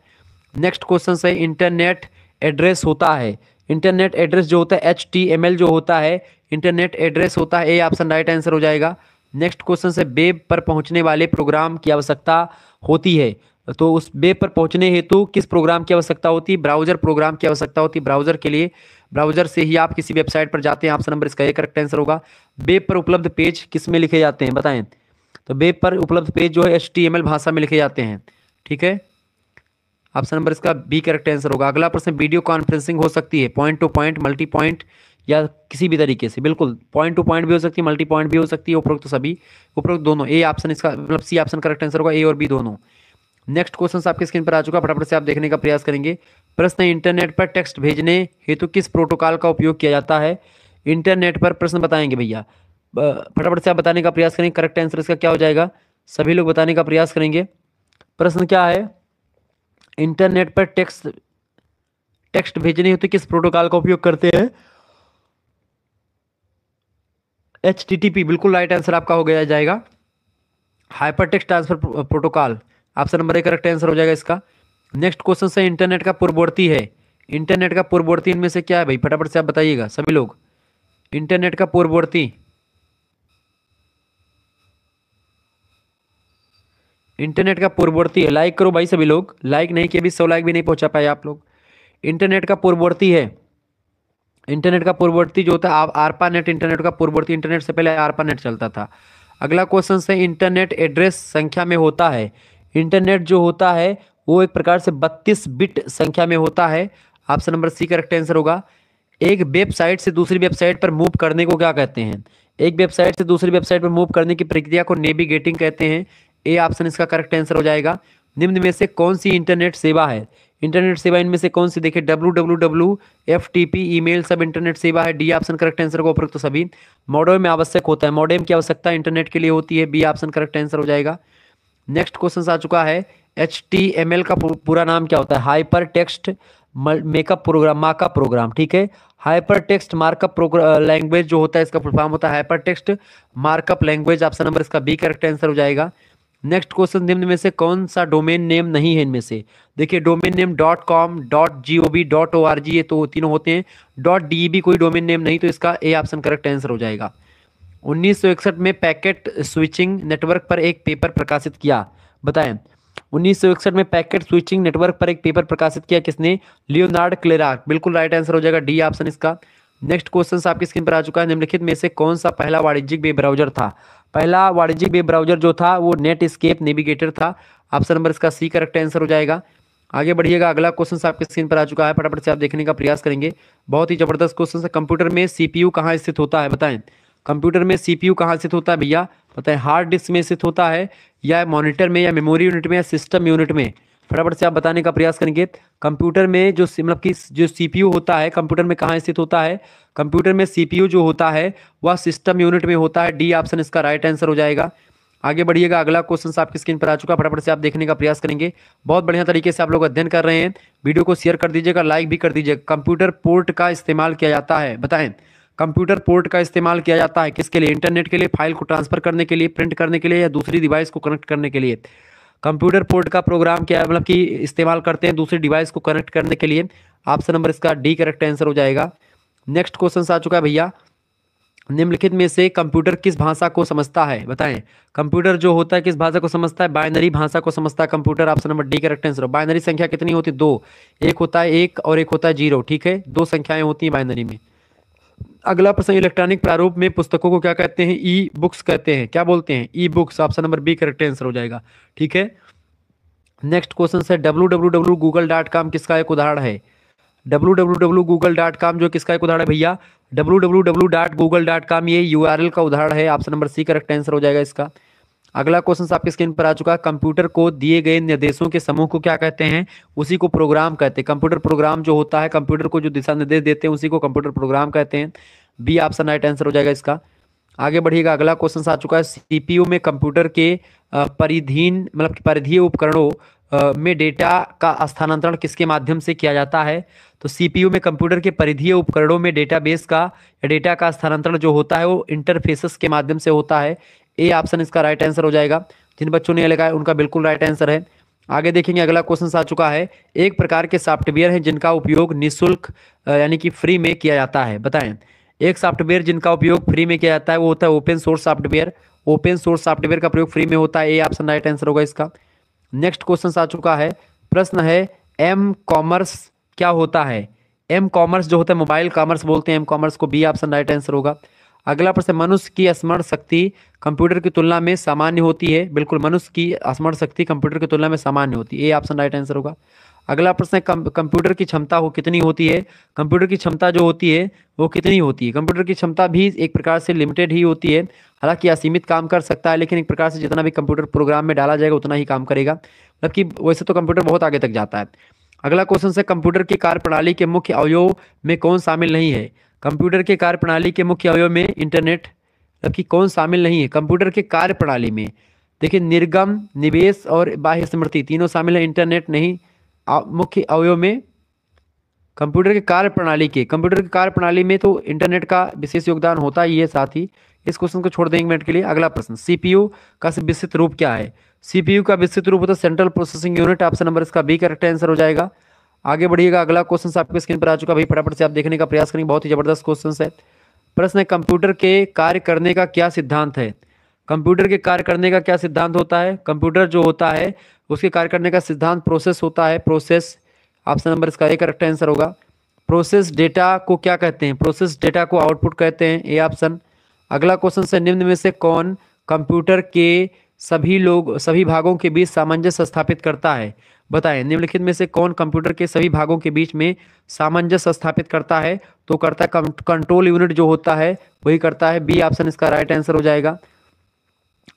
नेक्स्ट क्वेश्चन है, इंटरनेट एड्रेस होता है, इंटरनेट एड्रेस जो होता है HTML जो होता है इंटरनेट एड्रेस होता है। ए ऑप्शन राइट आंसर हो जाएगा। नेक्स्ट क्वेश्चन है, वेब पर पहुंचने वाले प्रोग्राम की आवश्यकता होती है, तो उस वेब पर पहुंचने हेतु किस प्रोग्राम की आवश्यकता होती है? ब्राउजर प्रोग्राम की आवश्यकता होती है। ब्राउजर के लिए, ब्राउजर से ही आप किसी वेबसाइट पर जाते हैं। ऑप्शन नंबर इसका एक करेक्ट आंसर होगा। वेब पर उपलब्ध पेज किस में लिखे जाते हैं? बताएं। तो वेब पर उपलब्ध पेज जो है HTML भाषा में लिखे जाते हैं। ठीक है, ऑप्शन नंबर इसका बी करेक्ट आंसर होगा। अगला प्रश्न, वीडियो कॉन्फ्रेंसिंग हो सकती है point two point, multi point या किसी भी तरीके से? बिल्कुल पॉइंट टू पॉइंट भी हो सकती है, मल्टी पॉइंट भी हो सकती है, उपरोक्त सभी, उपरोक्त दोनों। ए ऑप्शन इसका मतलब सी ऑप्शन करेक्ट आंसर होगा, ए और बी दोनों। नेक्स्ट क्वेश्चन आपकी स्क्रीन पर आ चुका, फटाफट से आप देखने का प्रयास करेंगे। प्रश्न, इंटरनेट पर टेक्स्ट भेजने हेतु किस प्रोटोकॉल का उपयोग किया जाता है? इंटरनेट पर प्रश्न बताएंगे भैया, फटाफट से आप बताने का प्रयास करेंगे। करेक्ट आंसर इसका क्या हो जाएगा? सभी लोग बताने का प्रयास करेंगे। प्रश्न क्या है, इंटरनेट पर टेक्स्ट टेक्स्ट भेजने हेतु किस प्रोटोकॉल का उपयोग करते हैं? HTTP, बिल्कुल राइट आंसर आपका हो गया जाएगा, hyper text transfer protocol. Option number 1 correct answer हो जाएगा इसका। नेक्स्ट क्वेश्चन से, इंटरनेट का पूर्ववर्ती है, इंटरनेट का पूर्ववर्ती इनमें से क्या है भाई? फटाफट से आप बताइएगा सभी लोग। इंटरनेट का पूर्ववर्ती, इंटरनेट का पूर्ववर्ती है, लाइक करो भाई सभी लोग, लाइक नहीं किए, अभी 100 लाइक भी नहीं पहुंचा पाए आप लोग। इंटरनेट का पूर्ववर्ती है, इंटरनेट का पूर्ववर्ती जो होता है आरपा नेट, इंटरनेट का पूर्ववर्ती, इंटरनेट से पहले आरपा नेट चलता था। अगला क्वेश्चन से, इंटरनेट एड्रेस संख्या में होता है, इंटरनेट जो होता है वो एक प्रकार से 32 बिट संख्या में होता है। Option number C correct answer होगा। एक वेबसाइट से दूसरी वेबसाइट पर मूव करने को क्या कहते हैं? एक वेबसाइट से दूसरी वेबसाइट पर मूव करने की प्रक्रिया को नेविगेटिंग कहते हैं। ए ऑप्शन इसका करेक्ट आंसर हो जाएगा। निम्न में से कौन सी इंटरनेट सेवा है? इंटरनेट सेवा इनमें से कौन सी? देखिए, www, FTP, ईमेल सब इंटरनेट सेवा है। डी ऑप्शन करेक्ट आंसर को उपरोक्त तो सभी। मॉडेम में आवश्यक होता है, मॉडेम की आवश्यकता इंटरनेट के लिए होती है। बी ऑप्शन करेक्ट आंसर हो जाएगा। नेक्स्ट क्वेश्चन आ चुका है, HTML का पूरा नाम क्या होता है? Hypertext makeup program, markup program. ठीक है, हाइपर टेक्स्ट मार्कअप लैंग्वेज जो होता है इसका फुल फॉर्म होता है hyper text markup language. Option number इसका बी करेक्ट आंसर हो जाएगा। नेक्स्ट क्वेश्चन, निम्न में से कौन सा डोमेन नेम नहीं है इनमें से? देखिए, domain name .com, .gov, .org ये तो तीनों होते हैं। .deb कोई डोमेन नेम नहीं, तो इसका ए ऑप्शन करेक्ट आंसर हो जाएगा। 1961 में पैकेट स्विचिंग नेटवर्क पर एक पेपर प्रकाशित किया, बताएं। 1961 में पैकेट स्विचिंग नेटवर्क पर एक पेपर प्रकाशित किया किसने? लियोनार्ड क्लेरार्क, बिल्कुल राइट आंसर हो जाएगा, डी ऑप्शन इसका। नेक्स्ट क्वेश्चन आपकी स्क्रीन पर आ चुका है। निम्नलिखित में से कौन सा पहला वाणिज्यिक वेब ब्राउजर था? पहला वाणिज्यिक वेब ब्राउजर जो था वो नेट एस्केप नेविगेटर था। ऑप्शन नंबर इसका सी करेक्ट आंसर हो जाएगा। आगे बढ़िएगा, अगला क्वेश्चन आपके स्क्रीन पर आ चुका है, फटाफट से आप देखने का प्रयास करेंगे। बहुत ही जबरदस्त क्वेश्चन है। कंप्यूटर में सीपीयू कहाँ स्थित होता है, बताएं। कंप्यूटर में सीपीयू कहाँ स्थित होता है भैया, बताएं। हार्ड डिस्क में स्थित होता है, या मॉनिटर में, या मेमोरी यूनिट में, या सिस्टम यूनिट में? फटाफट से आप बताने का प्रयास करेंगे। कंप्यूटर में जो मतलब कि जो सीपीयू होता है कंप्यूटर में कहाँ स्थित होता है? कंप्यूटर में सीपीयू जो होता है वह सिस्टम यूनिट में होता है। डी ऑप्शन इसका राइट आंसर हो जाएगा। आगे बढ़िएगा, अगला क्वेश्चन आपकी स्क्रीन पर आ चुका है, फटाफट से आप देखने का प्रयास करेंगे। बहुत बढ़िया तरीके से आप लोग अध्ययन कर रहे हैं। वीडियो को शेयर कर दीजिएगा, लाइक भी कर दीजिएगा। कंप्यूटर पोर्ट का इस्तेमाल किया जाता है, बताएं। कंप्यूटर पोर्ट का इस्तेमाल किया जाता है किसके लिए? इंटरनेट के लिए, फाइल को ट्रांसफर करने के लिए, प्रिंट करने के लिए, या दूसरी डिवाइस को कनेक्ट करने के लिए? कंप्यूटर पोर्ट का प्रोग्राम क्या है, मतलब कि इस्तेमाल करते हैं दूसरी डिवाइस को कनेक्ट करने के लिए। ऑप्शन नंबर इसका डी करेक्ट आंसर हो जाएगा। नेक्स्ट क्वेश्चन आ चुका है भैया। निम्नलिखित में से कंप्यूटर किस भाषा को समझता है, बताएं। कंप्यूटर जो होता है किस भाषा को समझता है? बाइनरी भाषा को समझता है computer. Option number D correct answer. Binary संख्या कितनी होती है? दो। एक होता है एक और एक होता है जीरो, ठीक है। दो संख्याएं होती हैं बाइनरी में। अगला प्रश्न, इलेक्ट्रॉनिक प्रारूप में पुस्तकों को क्या कहते हैं? ई बुक्स कहते हैं। क्या बोलते हैं? E books. Option number B correct answer हो जाएगा, ठीक है। नेक्स्ट क्वेश्चन है, www.google.com किसका एक उदाहरण है? www.google.com जो किसका एक उदाहरण है भैया? www.google.com ये यूआरएल का उदाहरण है। Option number C correct answer हो जाएगा इसका। अगला क्वेश्चन आपकी स्क्रीन पर आ चुका है। कंप्यूटर को दिए गए निर्देशों के समूह को क्या कहते हैं? उसी को प्रोग्राम कहते हैं। कंप्यूटर प्रोग्राम जो होता है, कंप्यूटर को जो दिशा निर्देश देते हैं उसी को कंप्यूटर प्रोग्राम कहते हैं। बी ऑप्शन राइट आंसर हो जाएगा इसका। आगे बढ़िएगा, अगला क्वेश्चन आ चुका है। सीपीयू में कंप्यूटर के परिधीन मतलब परिधीय उपकरणों में डेटा का स्थानांतरण किसके माध्यम से किया जाता है? तो सीपीयू में कंप्यूटर के परिधीय उपकरणों में डेटाबेस का या डेटा का स्थानांतरण जो होता है वो इंटरफेसेस के माध्यम से होता है। ए ऑप्शन इसका राइट आंसर हो जाएगा। जिन बच्चों ने लगाया उनका बिल्कुल राइट आंसर है। आगे देखेंगे, अगला क्वेश्चन आ चुका है। एक प्रकार के सॉफ्टवेयर हैं जिनका उपयोग निःशुल्क यानी कि फ्री में किया जाता है, बताएं। एक सॉफ्टवेयर जिनका उपयोग फ्री में किया जाता है वो होता है open source software. Open source software का प्रयोग फ्री में होता है। ए ऑप्शन राइट आंसर होगा इसका। नेक्स्ट क्वेश्चन आ चुका है। प्रश्न है, एम कॉमर्स क्या होता है? एम कॉमर्स जो होता है मोबाइल कॉमर्स बोलते हैं एम कॉमर्स को। बी ऑप्शन राइट आंसर होगा। अगला प्रश्न, मनुष्य की स्मरण शक्ति कंप्यूटर की तुलना में सामान्य होती है। बिल्कुल, मनुष्य की स्मरण शक्ति कंप्यूटर की तुलना में सामान्य होती है। ए ऑप्शन राइट आंसर होगा। अगला प्रश्न है, कंप्यूटर की क्षमता वो कितनी होती है? कंप्यूटर की क्षमता जो होती है वो कितनी होती है? कंप्यूटर की क्षमता भी एक प्रकार से लिमिटेड ही होती है। हालांकि असीमित काम कर सकता है, लेकिन एक प्रकार से जितना भी कंप्यूटर प्रोग्राम में डाला जाएगा उतना ही काम करेगा। मतलब कि वैसे तो कंप्यूटर बहुत आगे तक जाता है। अगला क्वेश्चन है, कंप्यूटर की कार्यप्रणाली के मुख्य अवयव में कौन शामिल नहीं है? कंप्यूटर के कार्यप्रणाली के मुख्य अवयव में इंटरनेट मतलब कि कौन शामिल नहीं है? कंप्यूटर के कार्यप्रणाली में देखिए निर्गम, निवेश और बाह्य स्मृति तीनों शामिल है। इंटरनेट नहीं। मुख्य अवयव में कंप्यूटर के कार्यप्रणाली में तो इंटरनेट का विशेष योगदान होता ही है। साथ ही इस क्वेश्चन को छोड़ देंगे एक मिनट के लिए। अगला प्रश्न, सीपीयू का विस्तृत रूप क्या है? सीपीयू का विस्तृत रूप होता है central processing unit. Option number इसका बी करेक्ट आंसर हो जाएगा। आगे बढ़िएगा, अगला क्वेश्चन आपके स्क्रीन पर आ चुका भाई, फटाफट से आप देखने का प्रयास करेंगे। बहुत ही जबरदस्त क्वेश्चन है। प्रश्न है, कंप्यूटर के कार्य करने का क्या सिद्धांत है? कंप्यूटर के कार्य करने का क्या सिद्धांत होता है? कंप्यूटर जो होता है उसके कार्य करने का सिद्धांत प्रोसेस होता है। प्रोसेस ऑप्शन नंबर इसका ए करेक्ट आंसर होगा। प्रोसेस डेटा को क्या कहते हैं? प्रोसेस डेटा को आउटपुट कहते हैं। A option. अगला क्वेश्चन से, निम्न में से कौन कंप्यूटर के सभी भागों के बीच सामंजस्य स्थापित करता है? बताएं, निम्नलिखित में से कौन कंप्यूटर के सभी भागों के बीच में सामंजस्य स्थापित करता है? तो करता है कंट्रोल यूनिट जो होता है वही करता है। बी ऑप्शन इसका राइट आंसर हो जाएगा।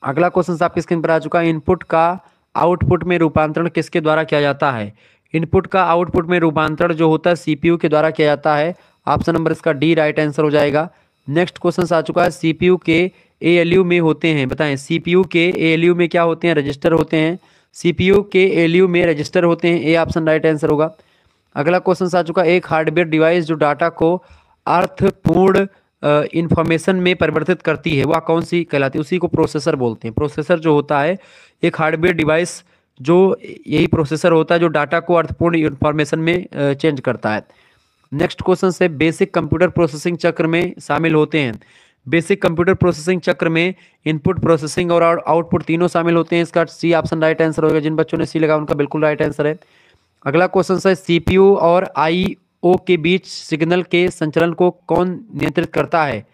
अगला क्वेश्चन आपकी स्क्रीन पर आ चुका है। इनपुट का आउटपुट में रूपांतरण किसके द्वारा किया जाता है? इनपुट का आउटपुट में रूपांतरण जो होता है सीपीयू के द्वारा किया जाता है। ऑप्शन नंबर इसका डी राइट आंसर हो जाएगा। नेक्स्ट क्वेश्चन आ चुका है, सीपीयू के एएलयू में होते हैं, बताएं। सीपीयू के एएलयू में क्या होते हैं? रजिस्टर होते हैं। सीपीयू के एएलयू में रजिस्टर होते हैं। ए ऑप्शन राइट आंसर होगा। अगला क्वेश्चन आ चुका है, एक हार्डवेयर डिवाइस जो डाटा को अर्थपूर्ण इंफॉर्मेशन में परिवर्तित करती है वह कौन सी कहलाती है? उसी को प्रोसेसर बोलते हैं। प्रोसेसर जो होता है एक हार्डवेयर डिवाइस जो यही प्रोसेसर होता है जो डाटा को अर्थपूर्ण इंफॉर्मेशन में चेंज करता है। नेक्स्ट क्वेश्चन से, बेसिक कंप्यूटर प्रोसेसिंग चक्र में शामिल होते हैं। बेसिक कंप्यूटर प्रोसेसिंग चक्र में इनपुट, प्रोसेसिंग और आउटपुट तीनों शामिल होते हैं। इसका सी ऑप्शन राइट आंसर होगा। जिन बच्चों ने सी लगा उनका बिल्कुल राइट आंसर है। अगला क्वेश्चन है, सीपीयू और ओ के बीच सिग्नल के संचलन को कौन नियंत्रित करता है?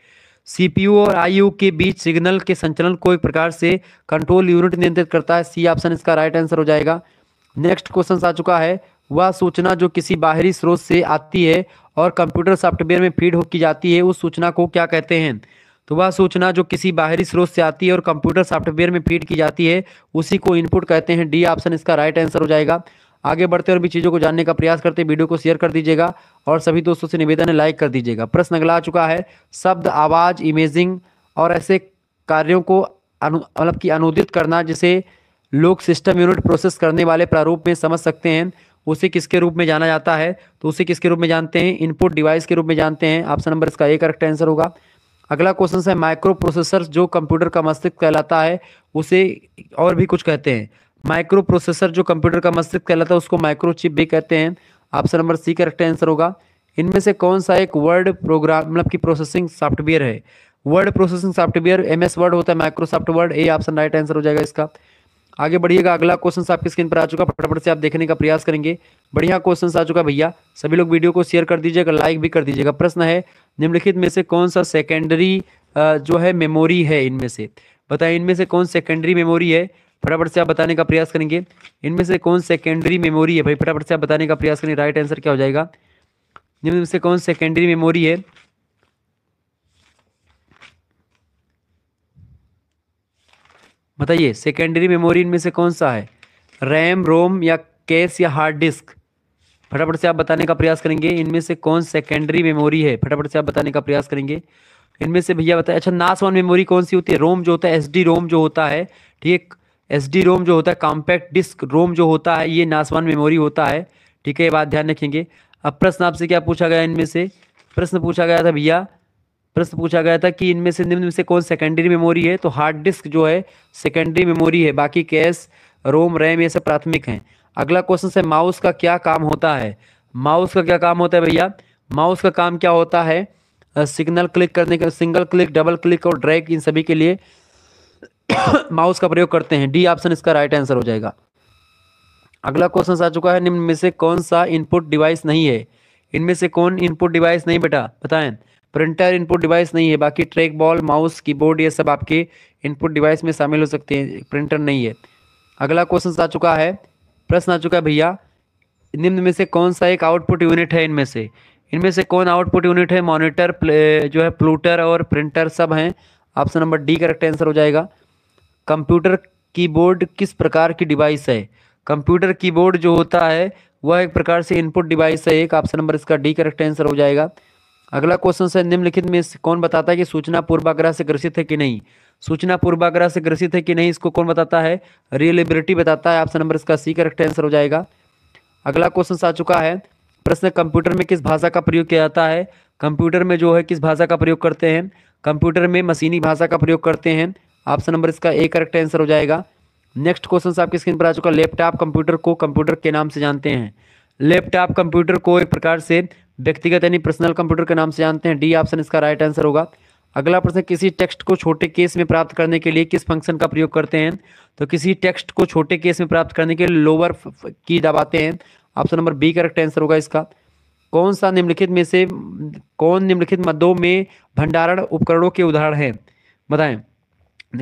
सीपीयू और आईयू के बीच सिग्नल के संचलन को एक प्रकार से कंट्रोल यूनिट नियंत्रित करता है। सी ऑप्शन इसका राइट आंसर हो जाएगा। नेक्स्ट क्वेश्चन आ चुका है, वह सूचना जो किसी बाहरी स्रोत से आती है और कंप्यूटर सॉफ्टवेयर में फीड हो की जाती है, उस सूचना को क्या कहते हैं? तो वह सूचना जो किसी बाहरी स्रोत से आती है और कंप्यूटर सॉफ्टवेयर में फीड की जाती है, उसी को इनपुट कहते हैं। डी ऑप्शन इसका राइट आंसर हो जाएगा। आगे बढ़ते और भी चीज़ों को जानने का प्रयास करते, वीडियो को शेयर कर दीजिएगा और सभी दोस्तों से निवेदन है लाइक कर दीजिएगा। प्रश्न अगला आ चुका है, शब्द, आवाज़, इमेजिंग और ऐसे कार्यों को मतलब कि अनुदित करना जिसे लोग सिस्टम यूनिट प्रोसेस करने वाले प्रारूप में समझ सकते हैं, उसे किसके रूप में जाना जाता है? तो उसे किसके रूप में जानते हैं? इनपुट डिवाइस के रूप में जानते हैं। ऑप्शन नंबर इसका ए करेक्ट आंसर होगा। अगला क्वेश्चन है, माइक्रो प्रोसेसर जो कंप्यूटर का मस्तिष्क कहलाता है, उसे और भी कुछ कहते हैं। माइक्रो प्रोसेसर जो कंप्यूटर का मस्तिष्क कहलाता है उसको माइक्रोचिप भी कहते हैं। Option number C correct answer होगा। इनमें से कौन सा एक वर्ड प्रोग्राम मतलब कि प्रोसेसिंग सॉफ्टवेयर है? Word processing software MS word होता है, Microsoft word. A option right answer हो जाएगा इसका। आगे बढ़िएगा, अगला क्वेश्चन आपकी स्क्रीन पर आ चुका, फटाफट से आप देखने का प्रयास करेंगे। बढ़िया क्वेश्चन आ चुका भैया, सभी लोग वीडियो को शेयर कर दीजिएगा, लाइक भी कर दीजिएगा। प्रश्न है, निम्नलिखित में से कौन सा सेकेंडरी जो है मेमोरी है? इनमें से बताएं, इनमें से कौन सेकेंडरी मेमोरी है? फटाफट से आप बताने का प्रयास करेंगे। इनमें से कौन सेकेंडरी मेमोरी है भाई? फटाफट से आप बताने का प्रयास करेंगे। राइट आंसर क्या हो जाएगा? निम्न में से कौन सेकेंडरी मेमोरी है? बताइए, सेकेंडरी मेमोरी इनमें से कौन सा है? रैम, रोम या कैश या हार्ड डिस्क? फटाफट से आप बताने का प्रयास करेंगे। इनमें से कौन सेकेंडरी मेमोरी है? फटाफट से आप बताने का प्रयास करेंगे। इनमें से भैया बताए। अच्छा, नासवान मेमोरी कौन सी होती है? रोम जो होता है, एसडी रोम जो होता है, ठीक, एसडी रोम जो होता है, कॉम्पैक्ट डिस्क रोम जो होता है, ये नासवान मेमोरी होता है। ठीक है, ये बात ध्यान रखेंगे। अब प्रश्न आपसे क्या पूछा गया? इनमें से प्रश्न पूछा गया था भैया, प्रश्न पूछा गया था कि इनमें से निम्न में से कौन सेकेंडरी मेमोरी है? तो हार्ड डिस्क जो है सेकेंडरी मेमोरी है, बाकी कैश, रोम, रैम ये सब प्राथमिक हैं। अगला क्वेश्चन है, माउस का क्या काम होता है? माउस का क्या काम होता है भैया? माउस का काम क्या होता है? सिग्नल क्लिक करने का, सिंगल क्लिक, डबल क्लिक और ड्रैग, इन सभी के लिए माउस का प्रयोग करते हैं। डी ऑप्शन इसका राइट आंसर हो जाएगा। अगला क्वेश्चन आ चुका है, निम्न में से कौन सा इनपुट डिवाइस नहीं है? इनमें से कौन इनपुट डिवाइस नहीं बेटा? बताएं। प्रिंटर इनपुट डिवाइस नहीं है, बाकी ट्रैक बॉल, माउस, कीबोर्ड ये सब आपके इनपुट डिवाइस में शामिल हो सकते हैं, प्रिंटर नहीं है। अगला क्वेश्चन आ चुका है, प्रश्न आ चुका है भैया, निम्न में से कौन सा एक आउटपुट यूनिट है? इनमें से कौन आउटपुट यूनिट है? मॉनिटर, जो है प्लूटर और प्रिंटर सब हैं। Option number D correct answer हो जाएगा। कंप्यूटर कीबोर्ड किस प्रकार की डिवाइस है? कंप्यूटर कीबोर्ड जो होता है वह एक प्रकार से इनपुट डिवाइस है एक। ऑप्शन नंबर इसका डी करेक्ट आंसर हो जाएगा। अगला क्वेश्चन है, निम्नलिखित में से कौन बताता है कि सूचना पूर्वाग्रह से ग्रसित है कि नहीं? सूचना पूर्वाग्रह से ग्रसित है कि नहीं, इसको कौन बताता है? रिलेबिलिटी बताता है। ऑप्शन नंबर इसका सी करेक्ट आंसर हो जाएगा। अगला क्वेश्चन आ चुका है, प्रश्न, कंप्यूटर में किस भाषा का प्रयोग किया जाता है? कंप्यूटर में जो है किस भाषा का प्रयोग करते हैं? कंप्यूटर में मशीनी भाषा का प्रयोग करते हैं। ऑप्शन नंबर इसका ए करेक्ट आंसर हो जाएगा। नेक्स्ट क्वेश्चन आपकी स्क्रीन पर आ चुका, लैपटॉप कंप्यूटर को कंप्यूटर के नाम से जानते हैं। लैपटॉप कंप्यूटर को एक प्रकार से व्यक्तिगत यानी पर्सनल कंप्यूटर के नाम से जानते हैं। डी ऑप्शन इसका राइट आंसर होगा। अगला प्रश्न, किसी टेक्स्ट को छोटे केस में प्राप्त करने के लिए किस फंक्शन का प्रयोग करते हैं? तो किसी टेक्स्ट को छोटे केस में प्राप्त करने के लिए लोअर की दबाते हैं। Option number B correct answer होगा इसका। कौन निम्नलिखित मदों में भंडारण उपकरणों के उदाहरण है? बताएं,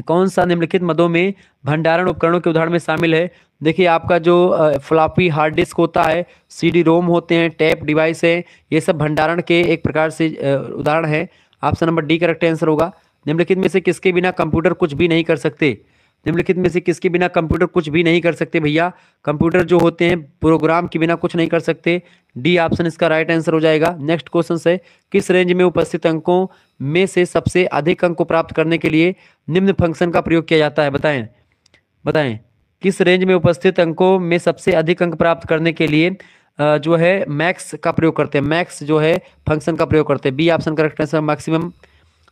कौन सा निम्नलिखित मदों में भंडारण उपकरणों के उदाहरण में शामिल है? देखिए, आपका जो फ्लॉपी हार्ड डिस्क होता है, सीडी रोम होते हैं, टैप डिवाइस है, ये सब भंडारण के एक प्रकार से उदाहरण है। Option number D correct answer होगा। निम्नलिखित में से किसके बिना कंप्यूटर कुछ भी नहीं कर सकते? निम्नलिखित में से किसके बिना कंप्यूटर कुछ भी नहीं कर सकते भैया? कंप्यूटर जो होते हैं प्रोग्राम के बिना कुछ नहीं कर सकते। डी ऑप्शन इसका राइट आंसर हो जाएगा। नेक्स्ट क्वेश्चन है, किस रेंज में उपस्थित अंकों में से सबसे अधिक अंक को प्राप्त करने के लिए निम्न फंक्शन का प्रयोग किया जाता है? बताएं किस रेंज में उपस्थित अंकों में सबसे अधिक अंक प्राप्त करने के लिए जो है मैक्स का प्रयोग करते हैं, मैक्स जो है फंक्शन का प्रयोग करते हैं। B option correct answer, maximum.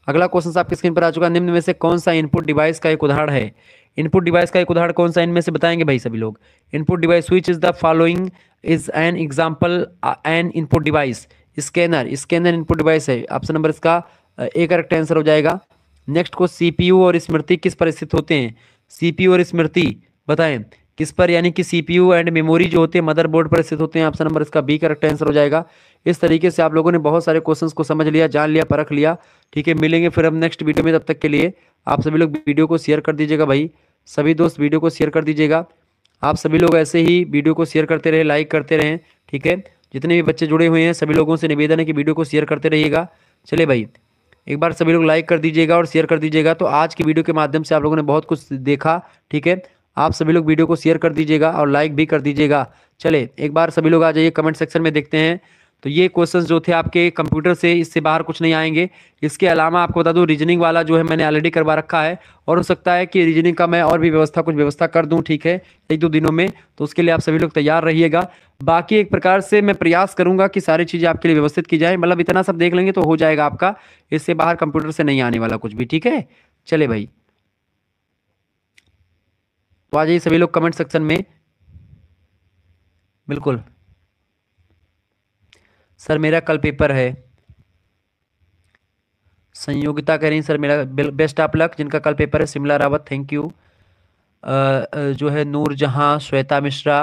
अगला क्वेश्चन आपकी स्क्रीन पर आ चुका है, निम्न में से कौन सा इनपुट डिवाइस का एक उदाहरण है? इनपुट डिवाइस का एक उदाहरण कौन सा इनमें से बताएंगे भाई सभी लोग? Input device, which is the following is an example N input device? Scanner input device है। ऑप्शन नंबर इसका ए करेक्ट आंसर हो जाएगा। नेक्स्ट को, सीपीयू और स्मृति किस पर स्थित होते हैं? सीपीयू और स्मृति बताएं इस पर यानी कि सीपीयू एंड मेमोरी जो होते हैं मदरबोर्ड पर स्थित होते हैं। ऑप्शन नंबर इसका बी करेक्ट आंसर हो जाएगा। इस तरीके से आप लोगों ने बहुत सारे क्वेश्चंस को समझ लिया, जान लिया, परख लिया। ठीक है, मिलेंगे फिर हम नेक्स्ट वीडियो में। तब तक के लिए आप सभी लोग वीडियो को शेयर कर दीजिएगा भाई, सभी दोस्त वीडियो को शेयर कर दीजिएगा। आप सभी लोग ऐसे ही वीडियो को शेयर करते रहे, लाइक करते रहें। ठीक है, जितने भी बच्चे जुड़े हुए हैं सभी लोगों से निवेदन है कि वीडियो को शेयर करते रहिएगा। चलिए भाई, एक बार सभी लोग लाइक कर दीजिएगा और शेयर कर दीजिएगा। तो आज की वीडियो के माध्यम से आप लोगों ने बहुत कुछ देखा। ठीक है, आप सभी लोग वीडियो को शेयर कर दीजिएगा और लाइक भी कर दीजिएगा। चले एक बार सभी लोग आ जाइए कमेंट सेक्शन में, देखते हैं। तो ये क्वेश्चंस जो थे आपके कंप्यूटर से, इससे बाहर कुछ नहीं आएंगे। इसके अलावा आपको बता दूं रीजनिंग वाला जो है मैंने ऑलरेडी करवा रखा है, और हो सकता है कि रीजनिंग का मैं और भी कुछ व्यवस्था कर दूं। ठीक है, एक दो दिनों में। तो उसके लिए आप सभी लोग तैयार रहिएगा। बाकी एक प्रकार से मैं प्रयास करूंगा कि सारी चीज़ें आपके लिए व्यवस्थित की जाए, मतलब इतना सब देख लेंगे तो हो जाएगा आपका। इससे बाहर कंप्यूटर से नहीं आने वाला कुछ भी। ठीक है, चले भाई, तो आ जाइए सभी लोग कमेंट सेक्शन में। बिल्कुल सर, मेरा कल पेपर है। संयोगिता कह रही हैं सर मेरा बेस्ट ऑफ लक। जिनका कल पेपर है शिमला रावत, थैंक यू। जो है नूर जहां, श्वेता मिश्रा,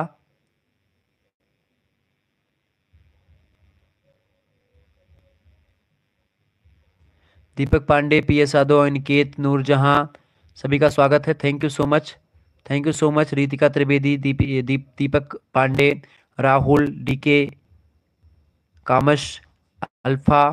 दीपक पांडे, पी एस यादव, अनिकेत, नूर जहां, सभी का स्वागत है। Thank you so much, thank you so much. Ritika Trivedi, Deepak Pandey, Rahul, DK, कामश, अल्फा,